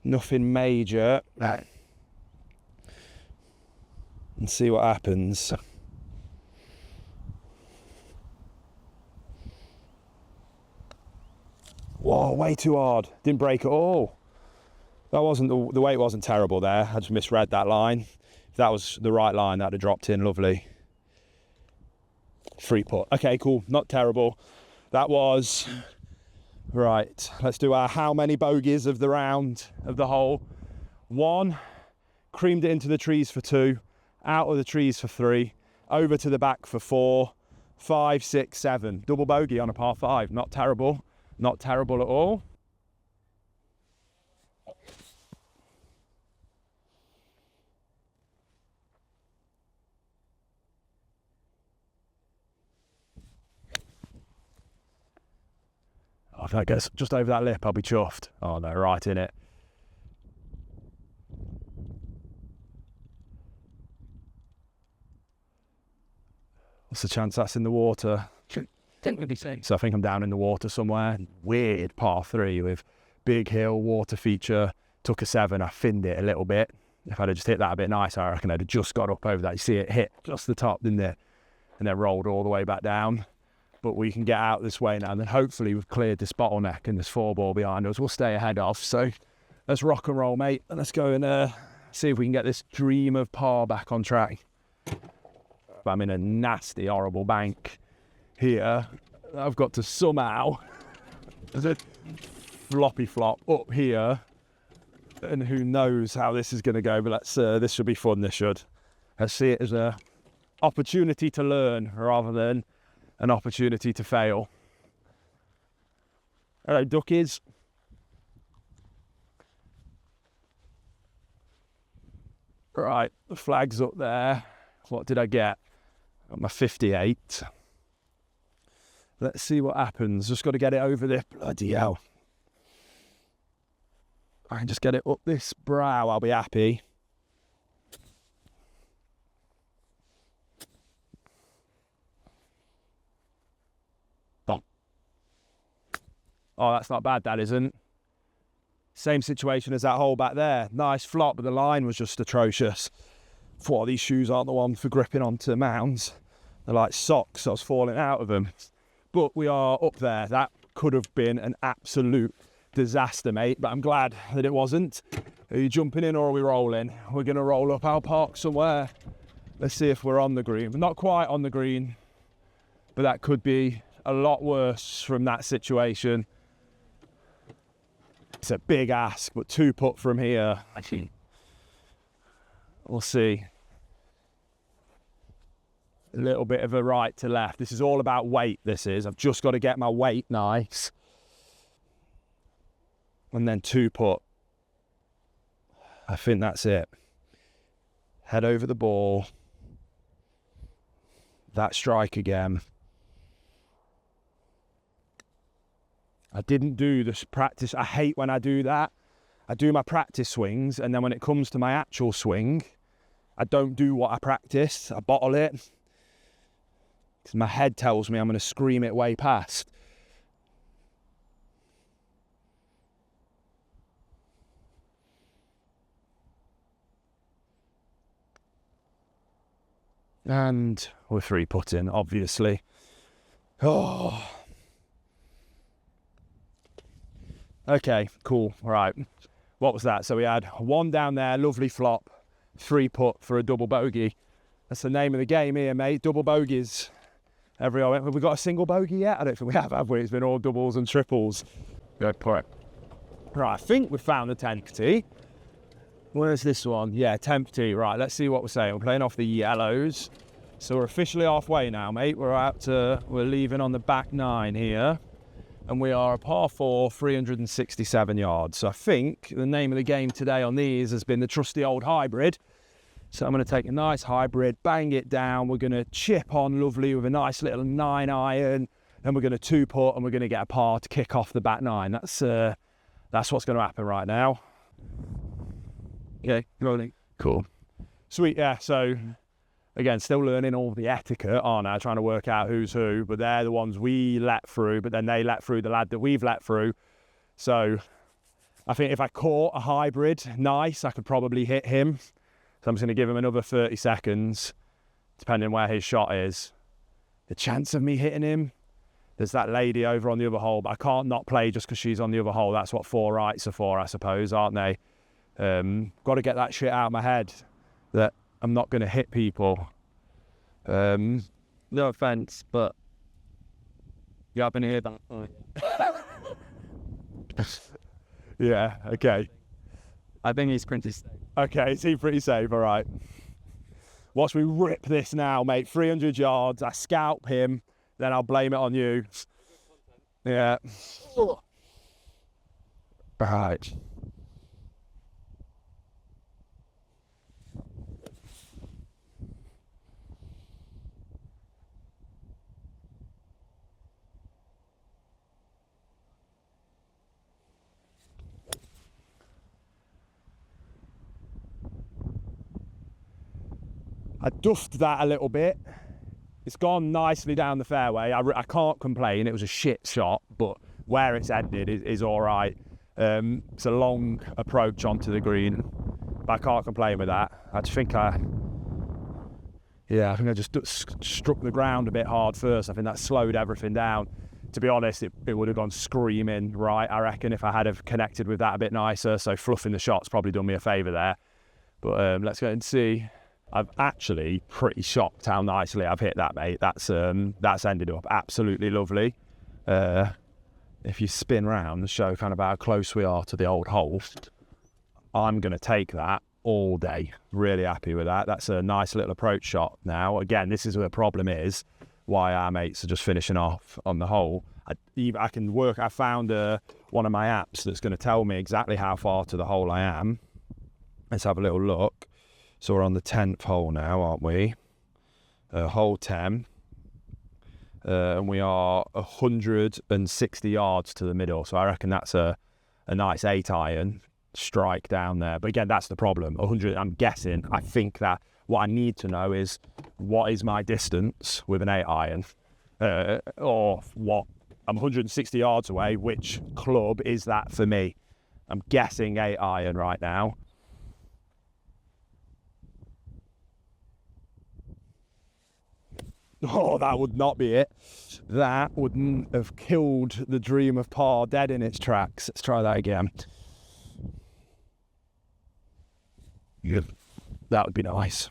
Nothing major. And see what happens. Whoa, way too hard. Didn't break at all. That wasn't the weight wasn't terrible there. I just misread that line. If that was the right line, that'd have dropped in lovely. 3-putt. Okay, cool. Not terrible. That was right. Let's do our how many bogeys of the round of the hole. 1, creamed it into the trees for 2, out of the trees for 3, over to the back for 4, 5, 6, 7. Double bogey on a par 5. Not terrible. Not terrible at all. Oh, if that gets just over that lip, I'll be chuffed. Oh no, right in it. What's the chance that's in the water? Didn't really say. So I think I'm down in the water somewhere. Weird par 3 with big hill, water feature. Took a 7, I finned it a little bit. If I'd have just hit that a bit nicer, I reckon I'd have just got up over that. You see it hit just the top, didn't it? And then rolled all the way back down. But we can get out this way now, and then hopefully we've cleared this bottleneck and this 4-ball behind us. We'll stay ahead of. So let's rock and roll, mate. And let's go and see if we can get this dream of par back on track. I'm in a nasty, horrible bank here. I've got to somehow floppy flop up here, and who knows how this is going to go, but let's this should be fun. This should. I see it as a opportunity to learn rather than an opportunity to fail. Hello, duckies. Right, the flag's up there. What did I get? Got my 58. Let's see what happens. Just got to get it over there. Bloody hell. I can just get it up this brow, I'll be happy. Oh, that's not bad, that isn't. Same situation as that hole back there. Nice flop, but the line was just atrocious. Thought these shoes aren't the one for gripping onto mounds. They're like socks, I was falling out of them. But we are up there. That could have been an absolute disaster, mate, but I'm glad that it wasn't. Are you jumping in or are we rolling? We're going to roll up. I'll park somewhere. Let's see if we're on the green. We're not quite on the green, but that could be a lot worse from that situation. It's a big ask, but 2-putt from here. I see. We'll see. A little bit of a right to left. This is all about weight, this is. I've just got to get my weight nice. And then 2-putt. I think that's it. Head over the ball. That strike again. I didn't do this practice. I hate when I do that. I do my practice swings, and then when it comes to my actual swing, I don't do what I practice. I bottle it. Because my head tells me I'm going to scream it way past. And we're 3-putting, obviously. Oh. Okay, cool. Right. What was that? So we had one down there, lovely flop, 3 putt for a double bogey. That's the name of the game here, mate. Double bogeys. Have we got a single bogey yet? I don't think we have we? It's been all doubles and triples. Go for it. Right, I think we found the 10th tee. Where's this one? Yeah, 10th tee. Right, let's see what we're saying. We're playing off the yellows. So we're officially halfway now, mate. We're leaving on the back 9 here. And we are a par 4, 367 yards. So I think the name of the game today on these has been the trusty old hybrid. So I'm going to take a nice hybrid, bang it down. We're going to chip on lovely with a nice little 9 iron. Then we're going to 2-putt and we're going to get a par to kick off the back 9. That's what's going to happen right now. Okay, rolling. Cool. Sweet, yeah. So again, still learning all the etiquette, aren't I? Trying to work out who's who, but they're the ones we let through, but then they let through the lad that we've let through. So I think if I caught a hybrid nice, I could probably hit him. So I'm just going to give him another 30 seconds, depending where his shot is. The chance of me hitting him, there's that lady over on the other hole, but I can't not play just because she's on the other hole. That's what 4 rights are for, I suppose, aren't they? Got to get that shit out of my head that I'm not going to hit people. No offence, but you haven't heard that. Yeah, okay. I think he's pretty safe. Okay, is he pretty safe? All right. Watch me rip this now, mate. 300 yards. I scalp him, then I'll blame it on you. Yeah. Right. I duffed that a little bit. It's gone nicely down the fairway. I can't complain. It was a shit shot, but where it's ended is all right. It's a long approach onto the green, but I can't complain with that. I think I just struck the ground a bit hard first. I think that slowed everything down. To be honest, it would have gone screaming right, I reckon, if I had have connected with that a bit nicer. So fluffing the shot's probably done me a favour there. But let's go and see. I'm actually pretty shocked how nicely I've hit that, mate. That's ended up absolutely lovely. If you spin round and show kind of how close we are to the old hole, I'm going to take that all day. Really happy with that. That's a nice little approach shot now. Again, this is where the problem is, why our mates are just finishing off on the hole. I can work. I found one of my apps that's going to tell me exactly how far to the hole I am. Let's have a little look. So we're on the 10th hole now, aren't we? Hole 10. And we are 160 yards to the middle. So I reckon that's a nice 8 iron strike down there. But again, that's the problem. 100. I'm guessing. I think that what I need to know is what is my distance with an 8 iron, or what I'm 160 yards away. Which club is that for me? I'm guessing 8 iron right now. Oh, that would not be it. That wouldn't have killed the dream of par dead in its tracks. Let's try that again. Yeah. That would be nice.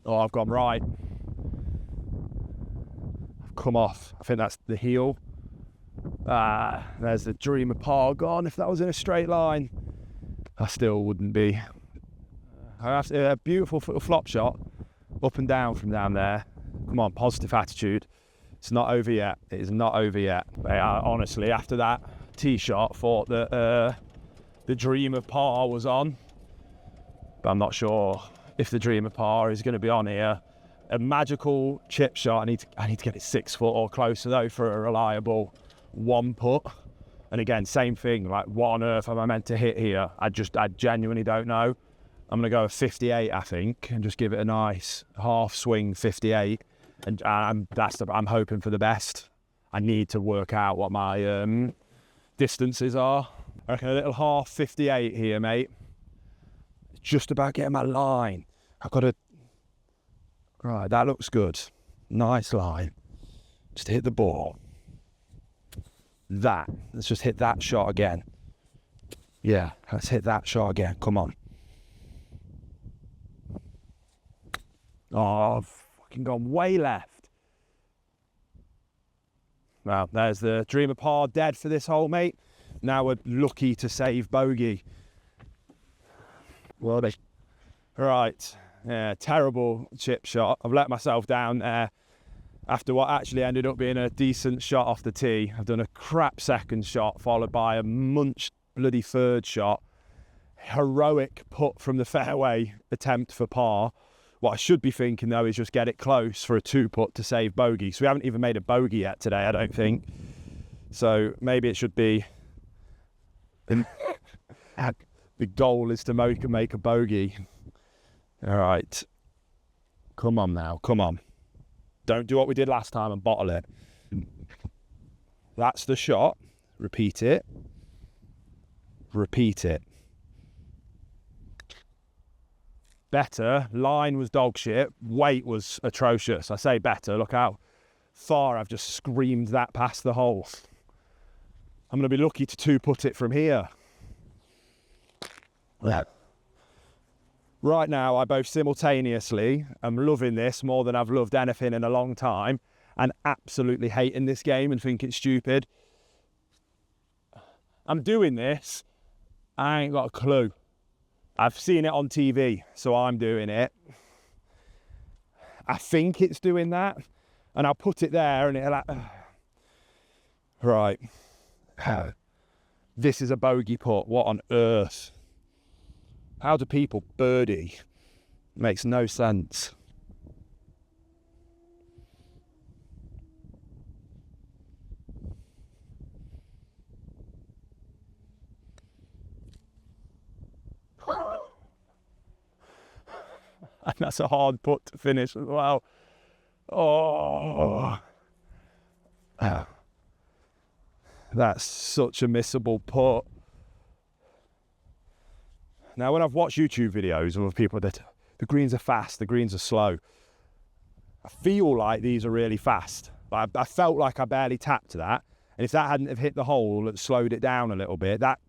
Oh, I've gone right. I've come off. I think that's the heel. There's the dream of par gone. If that was in a straight line, I still wouldn't be. I have a beautiful little flop shot up and down from down there. Come on, positive attitude. It's not over yet. It is not over yet. I honestly, after that tee shot, thought that the dream of par was on, but I'm not sure if the dream of par is going to be on here. A magical chip shot. I need to get it 6 foot or closer though for a reliable 1-putt. And again, same thing, like what on earth am I meant to hit here? I genuinely don't know. I'm going to go with 58, I think, and just give it a nice half swing 58. And I'm hoping for the best. I need to work out what my distances are. I reckon a little half 58 here, mate. It's just about getting my line. I've got to... Right, that looks good. Nice line. Just hit the ball. That. Let's just hit that shot again. Yeah, let's hit that shot again. Come on. Oh, I've fucking gone way left. Well, there's the dream of par dead for this hole, mate. Now we're lucky to save bogey. Well, right. Yeah, terrible chip shot. I've let myself down there after what actually ended up being a decent shot off the tee. I've done a crap second shot followed by a munched bloody third shot. Heroic putt from the fairway attempt for par. What I should be thinking though is just get it close for a 2-putt to save bogey. So we haven't even made a bogey yet today, I don't think. So maybe it should be... The goal is to make a bogey. All right. Come on now, come on. Don't do what we did last time and bottle it. That's the shot. Repeat it. Repeat it. Better. Line was dog shit. Weight was atrocious. I say better. Look how far I've just screamed that past the hole. I'm going to be lucky to 2-putt it from here. Yeah. Right now, I both simultaneously am loving this more than I've loved anything in a long time and absolutely hating this game and think it's stupid. I'm doing this. I ain't got a clue. I've seen it on TV, so I'm doing it. I think it's doing that, and I'll put it there and it'll... Right. This is a bogey putt. What on earth? How do people birdie? Makes no sense. And that's a hard putt to finish as well. Oh. That's such a missable putt. Now, when I've watched YouTube videos of people that the greens are fast, the greens are slow, I feel like these are really fast. But I felt like I barely tapped that. And if that hadn't have hit the hole that slowed it down a little bit, that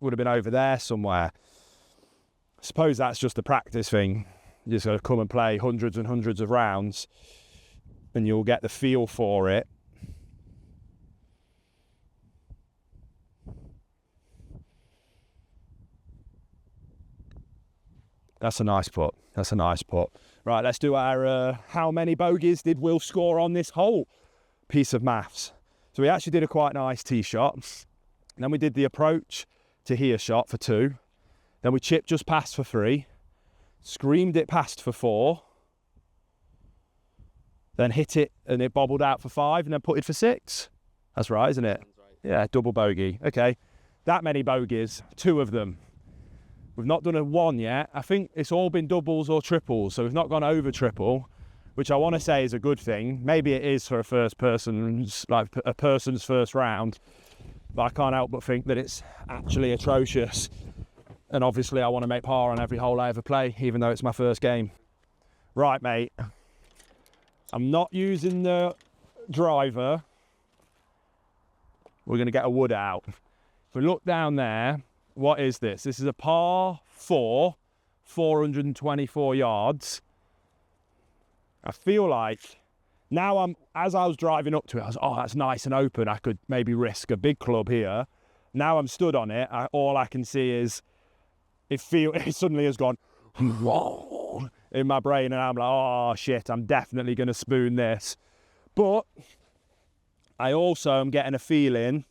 would have been over there somewhere. I suppose that's just a practice thing. You just got to come and play hundreds and hundreds of rounds and you'll get the feel for it. That's a nice putt. That's a nice putt. Right, let's do our how many bogeys did Will score on this whole piece of maths. So we actually did a quite nice tee shot. And then we did the approach to here shot for 2. Then we chipped just past for 3. Screamed it past for 4. Then hit it and it bobbled out for 5 and then putted for 6. That's right, isn't it? Yeah, double bogey. Okay, that many bogeys, 2 of them. We've not done a 1 yet. I think it's all been doubles or triples, so we've not gone over triple, which I want to say is a good thing. Maybe it is for a person's first round, but I can't help but think that it's actually atrocious. And obviously I want to make par on every hole I ever play, even though it's my first game. Right, mate. I'm not using the driver. We're going to get a wood out. If we look down there, what is this? This is a par 4, 424 yards. I feel like now as I was driving up to it, I was, oh, that's nice and open. I could maybe risk a big club here. Now I'm stood on it. All I can see is it suddenly has gone in my brain, and I'm like, oh shit, I'm definitely going to spoon this. But I also am getting a feeling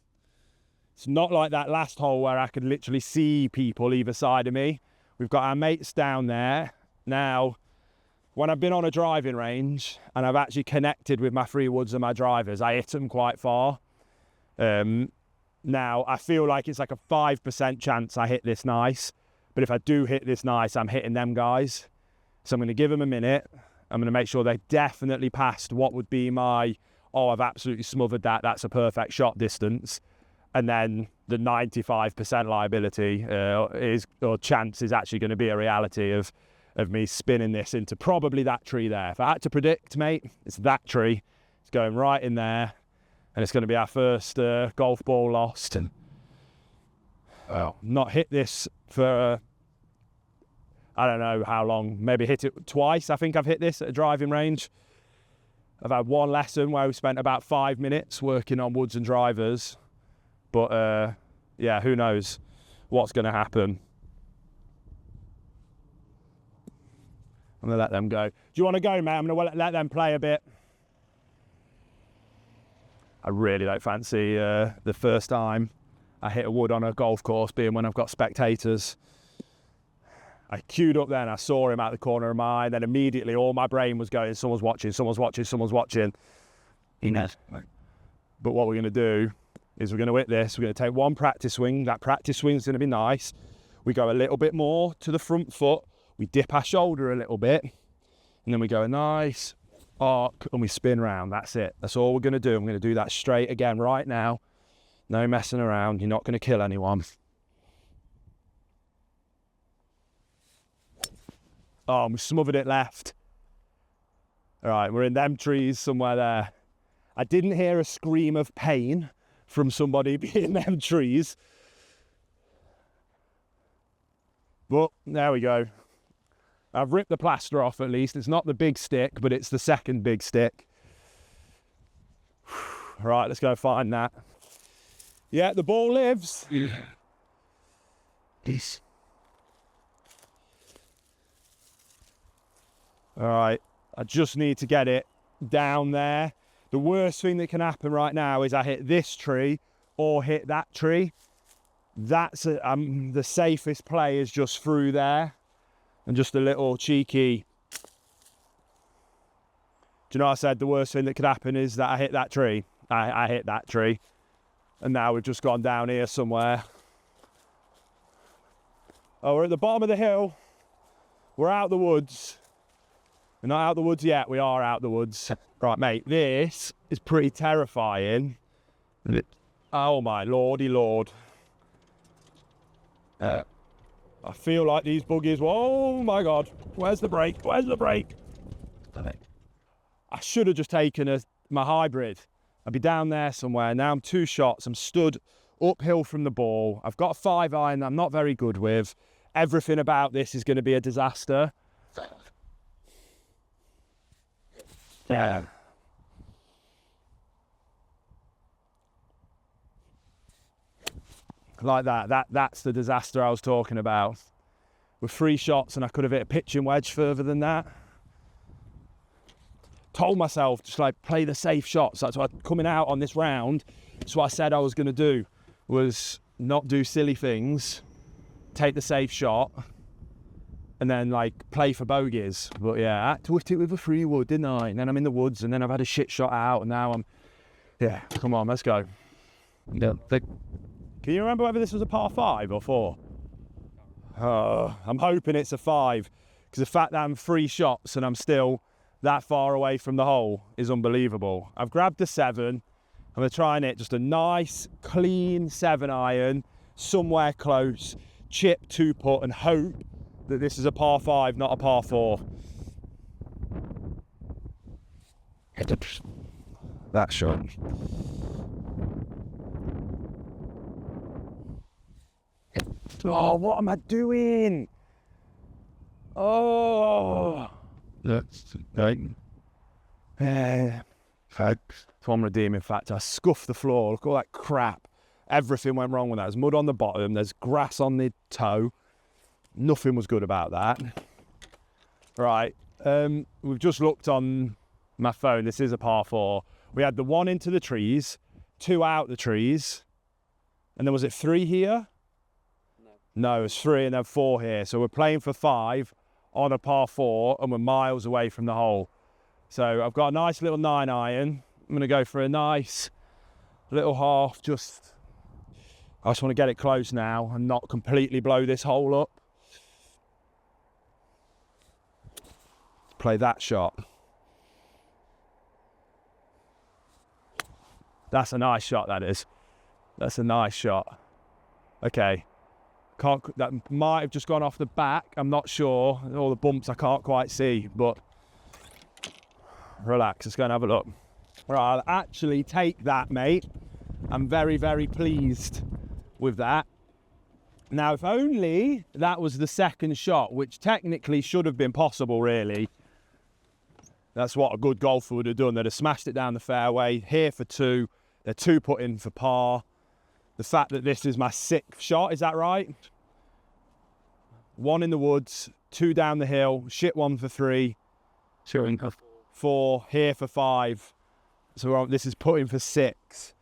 it's not like that last hole where I could literally see people either side of me. We've got our mates down there. Now, when I've been on a driving range and I've actually connected with my 3 woods and my drivers, I hit them quite far. Now, I feel like it's like a 5% chance I hit this nice. But if I do hit this nice, I'm hitting them guys. So I'm going to give them a minute. I'm going to make sure they definitely passed what would be my, oh, I've absolutely smothered that. That's a perfect shot distance. And then the 95% liability chance is actually going to be a reality of of me spinning this into probably that tree there. If I had to predict, mate, it's that tree. It's going right in there, and it's going to be our first golf ball lost. And not hit this for I don't know how long. Maybe hit it twice. I think I've hit this at a driving range. I've had one lesson where we spent about 5 minutes working on woods and drivers, but yeah, who knows what's going to happen. I'm going to let them go. Do you want to go, mate? I'm going to let them play a bit. I really don't fancy the first time I hit a wood on a golf course being when I've got spectators. I queued up then, I saw him out the corner of my eye, then immediately all my brain was going, someone's watching, someone's watching, someone's watching. He knows. But what we're going to do is we're going to hit this, we're going to take one practice swing, that practice swing's going to be nice. We go a little bit more to the front foot, we dip our shoulder a little bit, and then we go a nice arc and we spin round, that's it. That's all we're going to do. I'm going to do that straight again right now. No messing around, you're not going to kill anyone. Oh, we smothered it left. All right, we're in them trees somewhere there. I didn't hear a scream of pain from somebody in them trees. But there we go. I've ripped the plaster off at least. It's not the big stick, but it's the second big stick. All right, let's go find that. Yeah, the ball lives. Peace. All right, I just need to get it down there. The worst thing that can happen right now is I hit this tree or hit that tree. That's the safest play is just through there and just a little cheeky. Do you know what I said? The worst thing that could happen is that I hit that tree. I hit that tree, and now we've just gone down here somewhere. Oh, we're at the bottom of the hill. We're out the woods. We're not out the woods yet, we are out the woods. Right, mate, this is pretty terrifying. Oh my lordy lord. I feel like these buggies, oh my God, where's the brake? Where's the brake? I should have just taken my hybrid. I'd be down there somewhere. Now I'm 2 shots, I'm stood uphill from the ball. I've got a 5-iron that I'm not very good with. Everything about this is going to be a disaster. Yeah. Like that's the disaster I was talking about. With 3 shots and I could have hit a pitching wedge further than that. Told myself just like play the safe shots. That's what coming out on this round. That's what I said I was going to do, was not do silly things, take the safe shot, and then like play for bogeys. But yeah, I had to hit it with a 3 wood, didn't I? And then I'm in the woods, and then I've had a shit shot out, and now I'm, yeah, come on, let's go. Can you remember whether this was a par 5 or 4? I'm hoping it's a 5, because the fact that I'm 3 shots and I'm still that far away from the hole is unbelievable. I've grabbed a 7. I'm going to try and hit just a nice, clean 7-iron, somewhere close, chip 2-putt, and hope that this is a par 5, not a par 4. That shot. Oh, what am I doing? Oh. That's right. Facts. It's one redeeming factor. I scuffed the floor. Look at all that crap. Everything went wrong with that. There's mud on the bottom. There's grass on the toe. Nothing was good about that. Right. We've just looked on my phone. This is a par 4. We had the 1 into the trees, 2 out the trees, and then was it 3 here? No, it's 3 and then 4 here. So we're playing for 5 on a par 4 and we're miles away from the hole. So I've got a nice little 9-iron. I'm going to go for a nice little half. I just want to get it close now and not completely blow this hole up. Play that shot. That's a nice shot, that is. That's a nice shot. Okay. That might have just gone off the back. I'm not sure. All the bumps I can't quite see, but relax. Let's go and have a look. Right, I'll actually take that, mate. I'm very, very pleased with that. Now, if only that was the second shot, which technically should have been possible, really. That's what a good golfer would have done. They'd have smashed it down the fairway, here for 2. They're 2 put in for par. The fact that this is my 6th shot, is that right? 1 in the woods, 2 down the hill, shit 1 for 3. 4, here for 5. So this is putting for 6.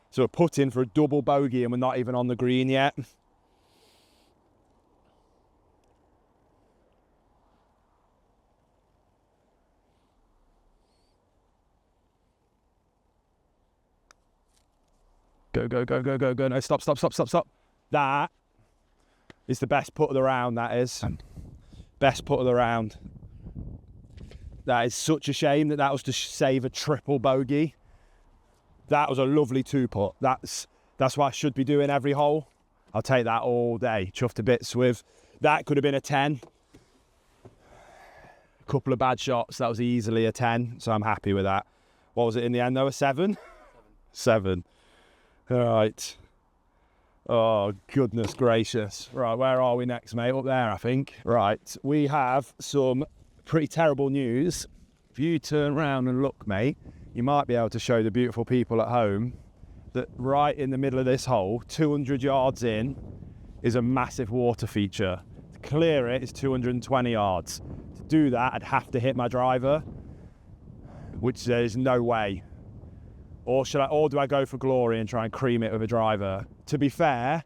So we're putting for a double bogey and we're not even on the green yet. Go, go, go, go, go, go. No, stop, stop, stop, stop, stop. That is the best putt of the round, that is. Best putt of the round. That is such a shame that was to save a triple bogey. That was a lovely 2-putt. That's what I should be doing every hole. I'll take that all day. Chuffed to bits with. That could have been a 10. A couple of bad shots. That was easily a 10, so I'm happy with that. What was it in the end, though? A 7? 7. All right. Oh, goodness gracious. Right, where are we next, mate? Up there, I think. Right, we have some pretty terrible news. If you turn around and look, mate, you might be able to show the beautiful people at home that right in the middle of this hole, 200 yards in, is a massive water feature. To clear it is 220 yards. To do that, I'd have to hit my driver, which there's no way. Or do I go for glory and try and cream it with a driver? To be fair,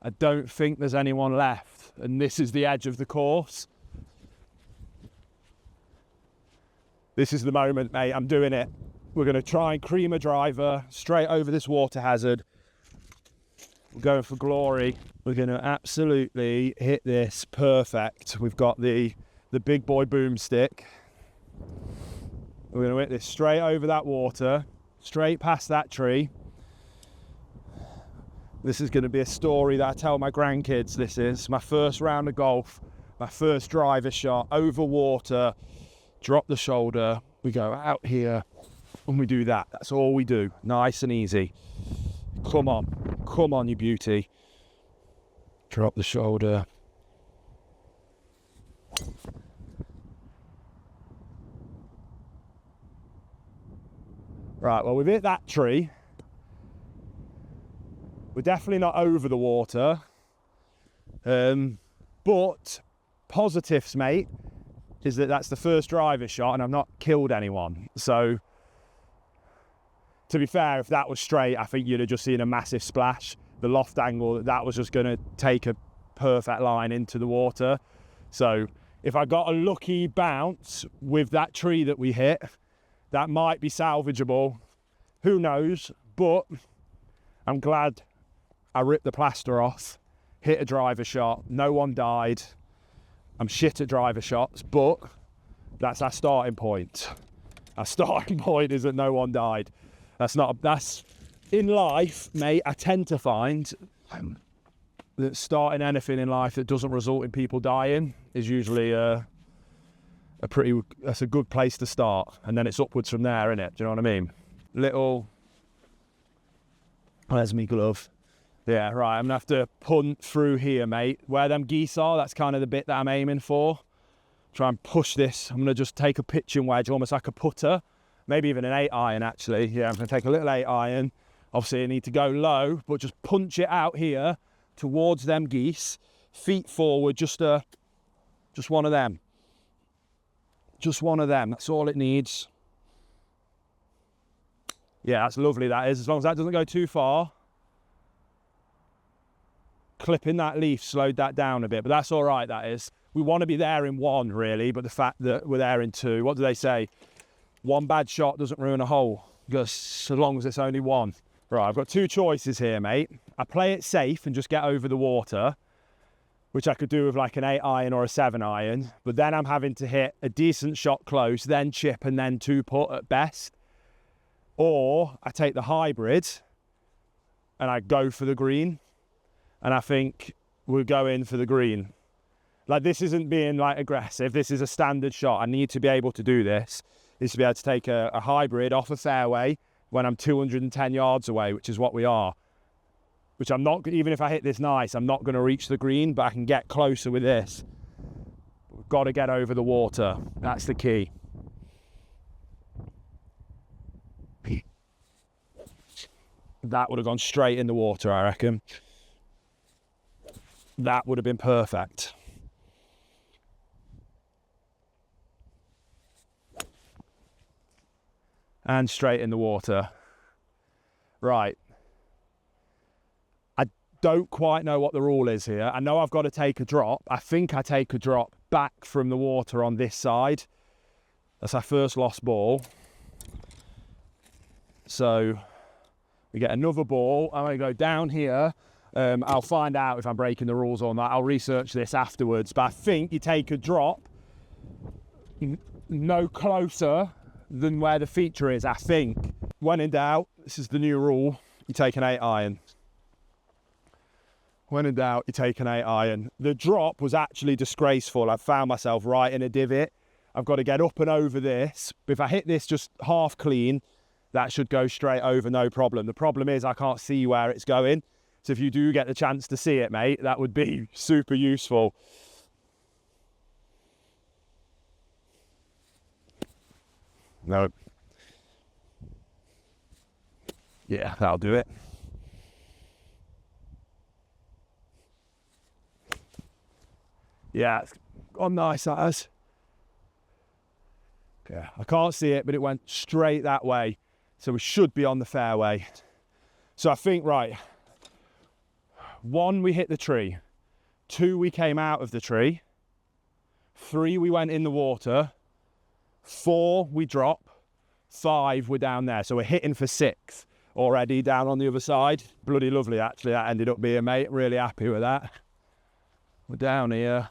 I don't think there's anyone left, and this is the edge of the course. This is the moment, mate. I'm doing it. We're going to try and cream a driver straight over this water hazard. We're going for glory. We're going to absolutely hit this perfect. We've got the big boy boomstick. We're going to hit this straight over that water, straight past that tree. This is going to be a story that I tell my grandkids. This is my first round of golf, my first driver shot, over water, drop the shoulder. We go out here and we do that. That's all we do. Nice and easy. Come on, you beauty. Drop the shoulder. Right, well, we've hit that tree. We're definitely not over the water. But positives, mate, is that that's the first driver shot and I've not killed anyone. So, to be fair, if that was straight, I think you'd have just seen a massive splash. The loft angle, that was just going to take a perfect line into the water. So, if I got a lucky bounce with that tree that we hit, that might be salvageable. Who knows? But I'm glad I ripped the plaster off, hit a driver shot, no one died. I'm shit at driver shots, but that's our starting point. Our starting point is that no one died. That's in life, mate. I tend to find that starting anything in life that doesn't result in people dying is usually that's a good place to start, and then it's upwards from there, innit? Do you know what I mean? Where's me glove? Yeah, right, I'm gonna have to punt through here, mate. Where them geese are, that's kind of the bit that I'm aiming for. Try and push this. I'm gonna just take a pitching wedge, almost like a putter, maybe even an 8-iron actually. Yeah, I'm gonna take a little 8-iron. Obviously I need to go low, but just punch it out here towards them geese. Feet forward, just one of them. Just one of them, that's all it needs. Yeah, that's lovely, that is, as long as that doesn't go too far. Clipping that leaf slowed that down a bit, but that's all right, that is. We want to be there in 1, really, but the fact that we're there in 2, what do they say? 1 bad shot doesn't ruin a hole, just so long as it's only 1. Right, I've got 2 choices here, mate. I play it safe and just get over the water, which I could do with like an 8-iron or a 7-iron, but then I'm having to hit a decent shot close, then chip and then 2-putt at best. Or I take the hybrid and I go for the green. And I think we're going for the green. Like, this isn't being like aggressive. This is a standard shot. I need to be able to do this. Is to be able to take a hybrid off a fairway when I'm 210 yards away, which is what we are. Which I'm not, even if I hit this nice, I'm not going to reach the green, but I can get closer with this. We've got to get over the water. That's the key. That would have gone straight in the water, I reckon. That would have been perfect. And straight in the water. Right. I don't quite know what the rule is here. I know I've got to take a drop. I think I take a drop back from the water on this side. That's our first lost ball. So we get another ball. I'm going to go down here. I'll find out if I'm breaking the rules or not. I'll research this afterwards. But I think you take a drop no closer than where the feature is, I think. When in doubt, this is the new rule, you take an 8 iron. When in doubt, you take an 8 iron. The drop was actually disgraceful. I found myself right in a divot. I've got to get up and over this. But if I hit this just half clean, that should go straight over, no problem. The problem is I can't see where it's going. So if you do get the chance to see it, mate, that would be super useful. No. Yeah, that'll do it. Yeah, it's gone nice, that has. Yeah, I can't see it, but it went straight that way. So we should be on the fairway. So I think, right, 1, we hit the tree. 2, we came out of the tree. 3, we went in the water. 4, we drop. 5, we're down there. So we're hitting for 6 already down on the other side. Bloody lovely, actually, that ended up being, mate. Really happy with that. We're down here.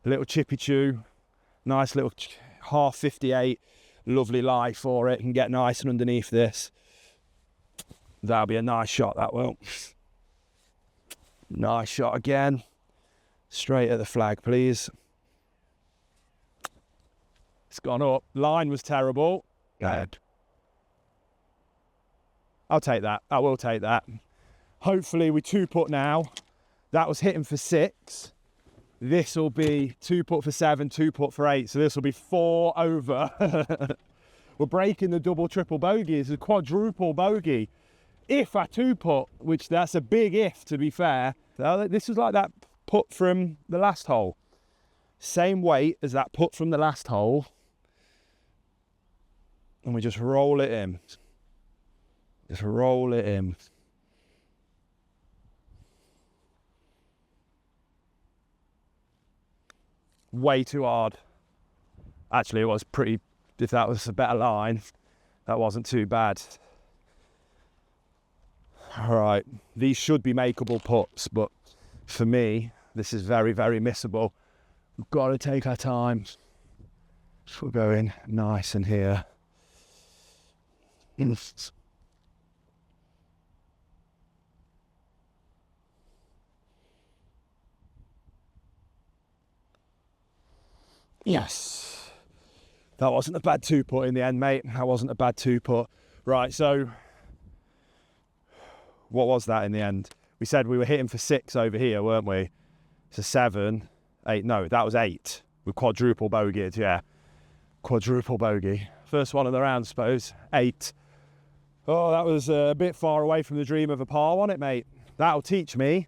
A little chippy chew. Nice little half 58. Lovely lie for it. Can get nice and underneath this. That'll be a nice shot, that will. Nice shot again. Straight at the flag, please. It's gone up. Line was terrible. Good. I'll take that. I will take that. Hopefully we 2-putt now. That was hitting for 6. This will be 2-putt for 7, 2-putt for 8. So this will be 4 over. We're breaking the double, triple bogey. It's a quadruple bogey. If I 2-putt, which that's a big if, to be fair. So this is like that putt from the last hole. Same weight as that putt from the last hole. And we just roll it in. Just roll it in. Way too hard. Actually, it was pretty, if that was a better line, that wasn't too bad. All right, these should be makeable putts, but for me, this is very, very missable. We've got to take our time. We're going nice in here. Yes. That wasn't a bad 2-putt in the end, mate. That wasn't a bad 2-putt. Right, so what was that in the end? We said we were hitting for 6 over here, weren't we? So 7, 8, no, that was 8. We quadruple bogeyed, yeah. Quadruple bogey. First one of the round, I suppose. 8. Oh, that was a bit far away from the dream of a par, wasn't it, mate? That'll teach me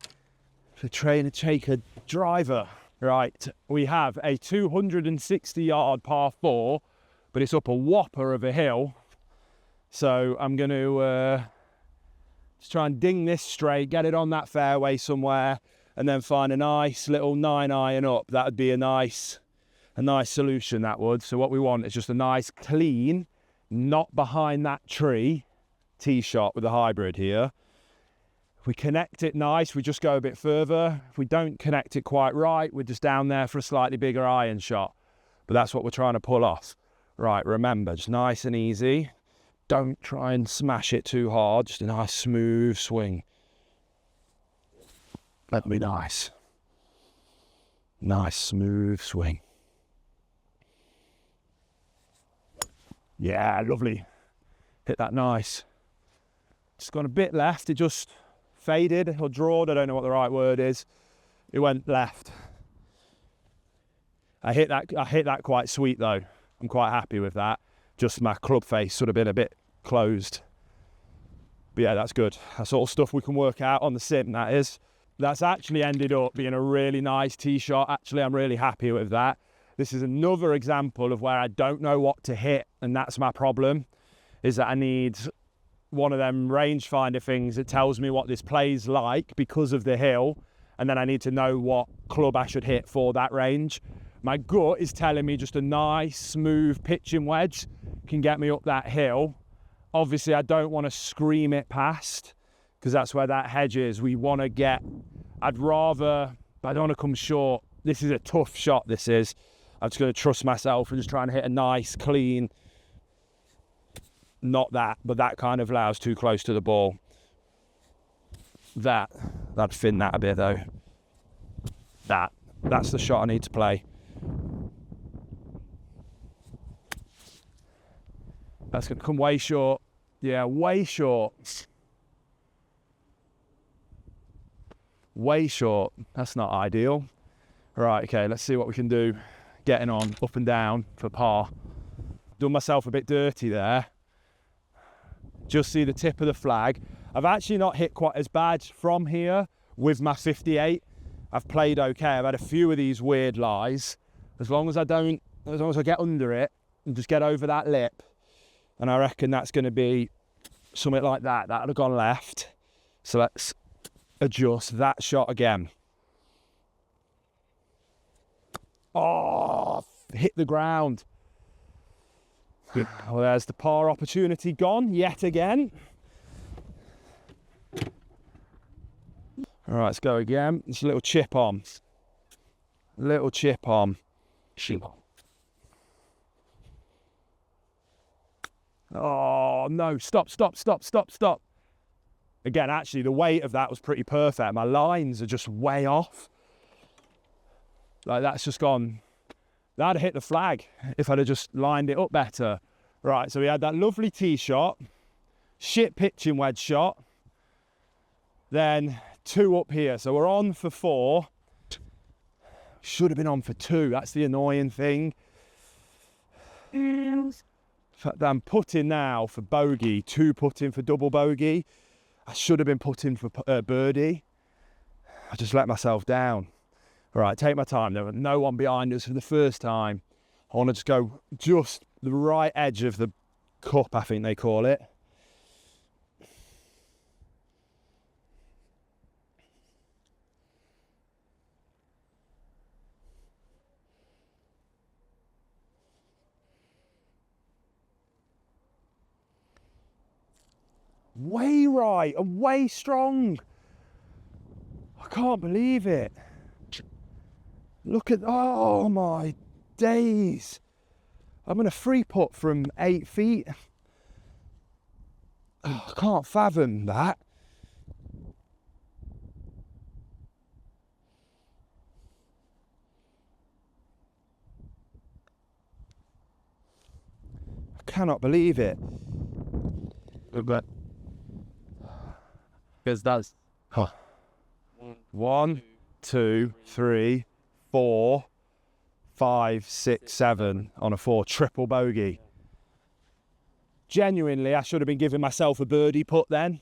to train and take a driver. Right, we have a 260-yard par 4, but it's up a whopper of a hill. So I'm going to just try and ding this straight, get it on that fairway somewhere, and then find a nice little 9-iron up. That would be a nice solution, that would. So what we want is just a nice, clean, not behind that tree, tee shot with the hybrid here. If we connect it nice, we just go a bit further. If we don't connect it quite right, we're just down there for a slightly bigger iron shot. But that's what we're trying to pull off. Right, remember, just nice and easy. Don't try and smash it too hard, just a nice smooth swing. That'll be nice. Nice, smooth swing. Yeah, lovely. Hit that nice. Just gone a bit left. It just faded or drawed. I don't know what the right word is. It went left. I hit that quite sweet though. I'm quite happy with that. Just my club face would have been a bit closed. But yeah, that's good. That's all stuff we can work out on the sim, that is. That's actually ended up being a really nice tee shot. Actually, I'm really happy with that. This is another example of where I don't know what to hit, and that's my problem, is that I need one of them rangefinder things that tells me what this play's like because of the hill, and then I need to know what club I should hit for that range. My gut is telling me just a nice, smooth pitching wedge can get me up that hill. Obviously, I don't want to scream it past, because that's where that hedge is. We want to get, I'd rather, but I don't want to come short. This is a tough shot, this is. I'm just going to trust myself and just try and hit a nice, clean, not that, but that kind of allows too close to the ball. That'd thin that a bit though. That's the shot I need to play. That's going to come way short. Yeah, way short. Way short. That's not ideal. Right, okay, let's see what we can do. Getting on up and down for par. Done myself a bit dirty there. Just see the tip of the flag. I've actually not hit quite as bad from here with my 58. I've played okay. I've had a few of these weird lies. As long as I get under it and just get over that lip, and I reckon that's going to be something like that. That'll have gone left. So let's adjust that shot again. Oh, hit the ground. Well, there's the par opportunity gone yet again. All right, let's go again. It's a little chip on. Little chip on. Oh, no. Stop. Again, actually, the weight of that was pretty perfect. My lines are just way off. Like, that's just gone. That'd have hit the flag if I'd have just lined it up better. Right, so we had that lovely tee shot, shit pitching wedge shot, then 2 up here. So we're on for 4. Should have been on for 2. That's the annoying thing. In fact, I'm putting now for bogey, 2 putting for double bogey. I should have been putting for birdie. I just let myself down. All right, take my time. There was no one behind us for the first time. I want to just go just the right edge of the cup, I think they call it. Way right and way strong. I can't believe it. Look at, oh my days. I'm going to free putt from 8 feet. Oh, I can't fathom that. I cannot believe it. But because that's 1, 2, 3, 4, 5, 6, 7 on a 4 triple bogey. Genuinely, I should have been giving myself a birdie putt then.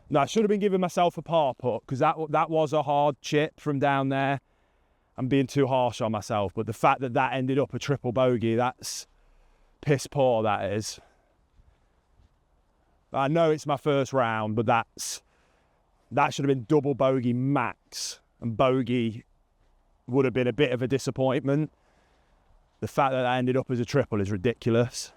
No, I should have been giving myself a par putt, because that was a hard chip from down there. I'm being too harsh on myself, but the fact that that ended up a triple bogey, that's piss poor, that is. I know it's my first round, but that should have been double bogey max, and bogey would have been a bit of a disappointment. The fact that that ended up as a triple is ridiculous.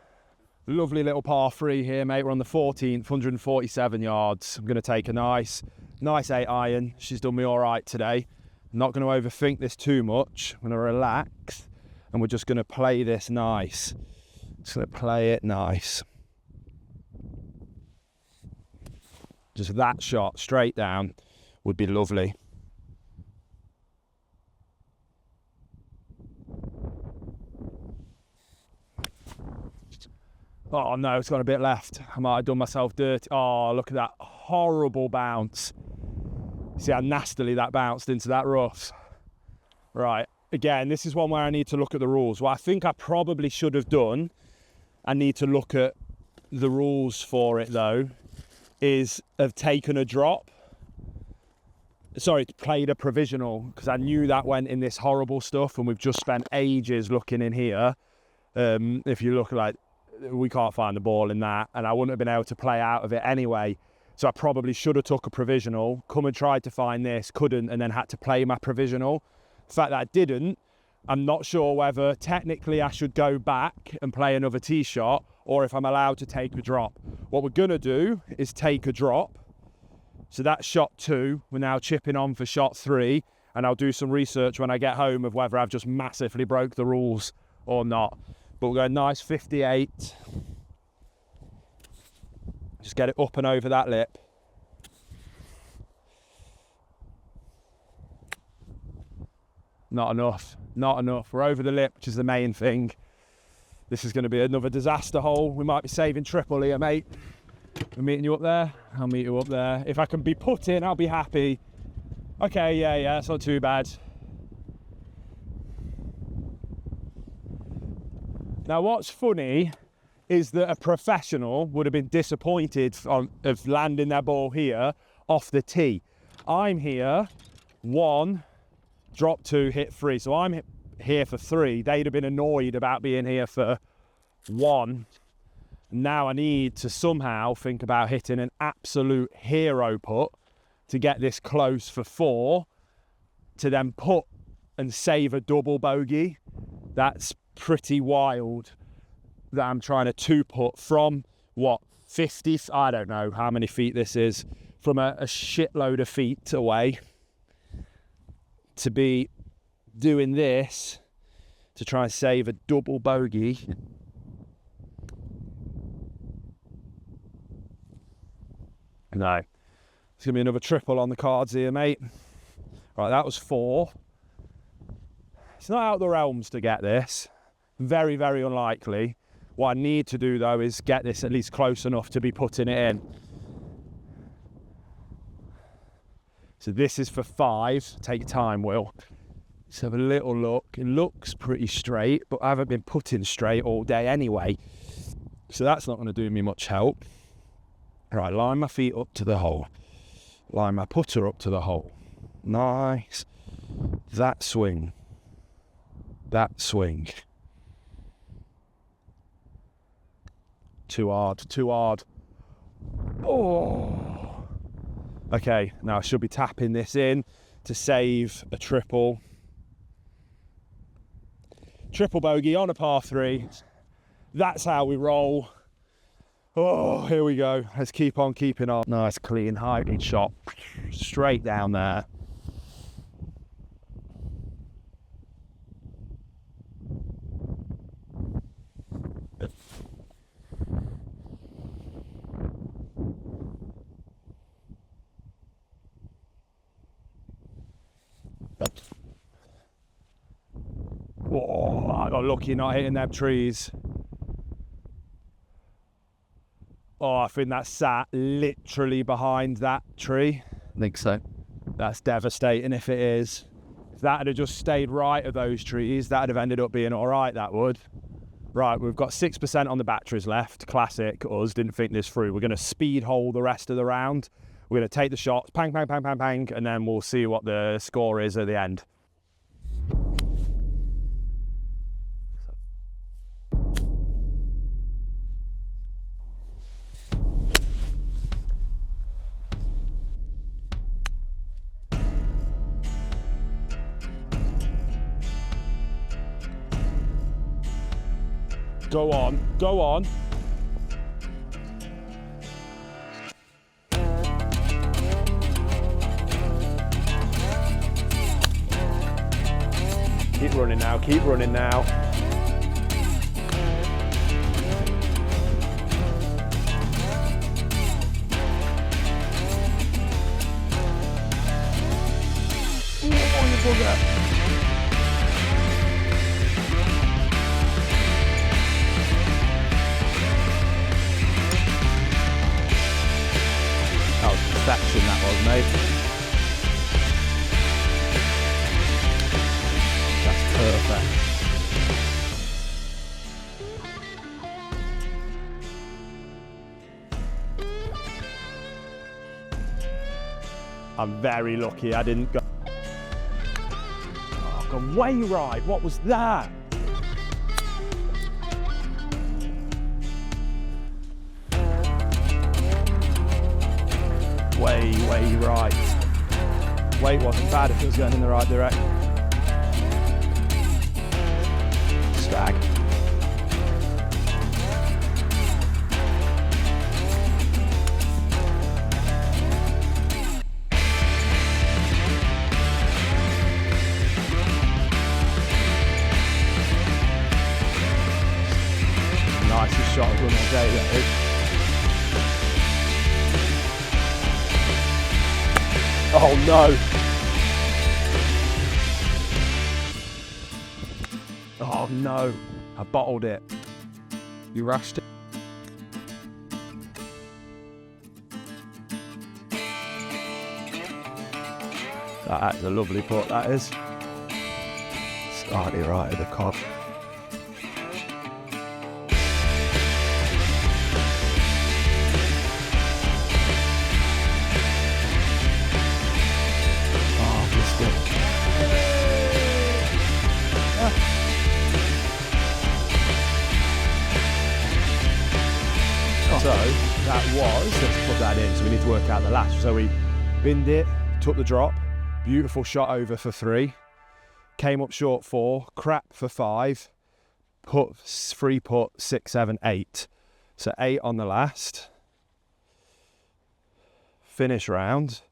Lovely little par 3 here, mate. We're on the 14th, 147 yards. I'm going to take a nice 8 iron. She's done me all right today. I'm not going to overthink this too much. I'm going to relax, and we're just going to play this nice. Just going to play it nice. Just that shot straight down. would be lovely. Oh no, it's got a bit left. I might have done myself dirty. Oh, look at that horrible bounce. See how nastily that bounced into that rough. Right, again, this is one where I need to look at the rules. What I think I probably should have done, I need to look at the rules for it though, is have taken a drop. Sorry, played a provisional, because I knew that went in this horrible stuff, and we've just spent ages looking in here. If you look, like, we can't find the ball in that, and I wouldn't have been able to play out of it anyway. So I probably should have took a provisional, come and tried to find this, couldn't, and then had to play my provisional. The fact that I didn't, I'm not sure whether technically I should go back and play another tee shot, or if I'm allowed to take a drop. What we're gonna do is take a drop. So that's shot 2, we're now chipping on for shot 3, and I'll do some research when I get home of whether I've just massively broke the rules or not. But we're going nice 58. Just get it up and over that lip. Not enough, not enough. We're over the lip, which is the main thing. This is going to be another disaster hole. We might be saving triple here, mate. We're meeting you up there. I'll meet you up there. If I can be put in, I'll be happy. Okay, yeah, it's not too bad. Now, what's funny is that a professional would have been disappointed of landing their ball here off the tee. I'm here, 1, drop 2, hit 3. So I'm here for 3. They'd have been annoyed about being here for 1. Now I need to somehow think about hitting an absolute hero putt to get this close for 4, to then put and save a double bogey. That's pretty wild that I'm trying to 2-putt from, what, 50? I don't know how many feet this is, from a shitload of feet away, to be doing this to try and save a double bogey. No, it's going to be another triple on the cards here, mate. Right, that was 4. It's not out of the realms to get this. Very, very unlikely. What I need to do, though, is get this at least close enough to be putting it in. So this is for 5. Take your time, Will. Let's have a little look. It looks pretty straight, but I haven't been putting straight all day anyway. So that's not going to do me much help. Right, line my feet up to the hole. Line my putter up to the hole. Nice. That swing. That swing. Too hard, too hard. Oh. Okay, now I should be tapping this in to save a triple. Triple bogey on a par 3. That's how we roll. Oh, here we go. Let's keep on keeping on. Nice, clean, hiding shot. Straight down there. Oh, I got lucky not hitting them trees. Oh, I think that sat literally behind that tree. I think so. That's devastating if it is. If that had just stayed right of those trees, that would have ended up being all right, that would. Right, we've got 6% on the batteries left. Classic us, didn't think this through. We're going to speed hole the rest of the round. We're going to take the shots, pang, pang, pang, pang, pang, and then we'll see what the score is at the end. Go on, go on. Keep running now, keep running now. I'm very lucky I didn't go. Oh, gone way right. What was that? Way right. Weight wasn't bad if it was going in the right direction. Stag. Nicest shot of run all day, that is. Oh no! Oh no! I bottled it. You rushed it. That's a lovely putt, that is. Started right at the cop. So that was, let's put that in, so we need to work out the last. So we binned it, took the drop, beautiful shot over for 3, came up short 4, crap for 5, free putt 6, 7, 8. So 8 on the last. Finish round.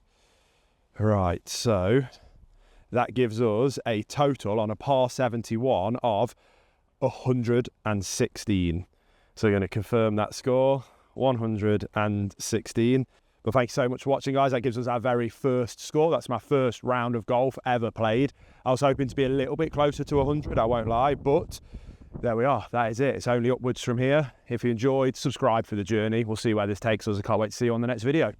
Right, so that gives us a total on a par 71 of 116. So we're going to confirm that score. 116. But thank you so much for watching, guys. That gives us our very first score. That's my first round of golf ever played. I was hoping to be a little bit closer to 100, I won't lie, but there we are. That is it. It's only upwards from here. If you enjoyed, subscribe for the journey. We'll see where this takes us. I can't wait to see you on the next video.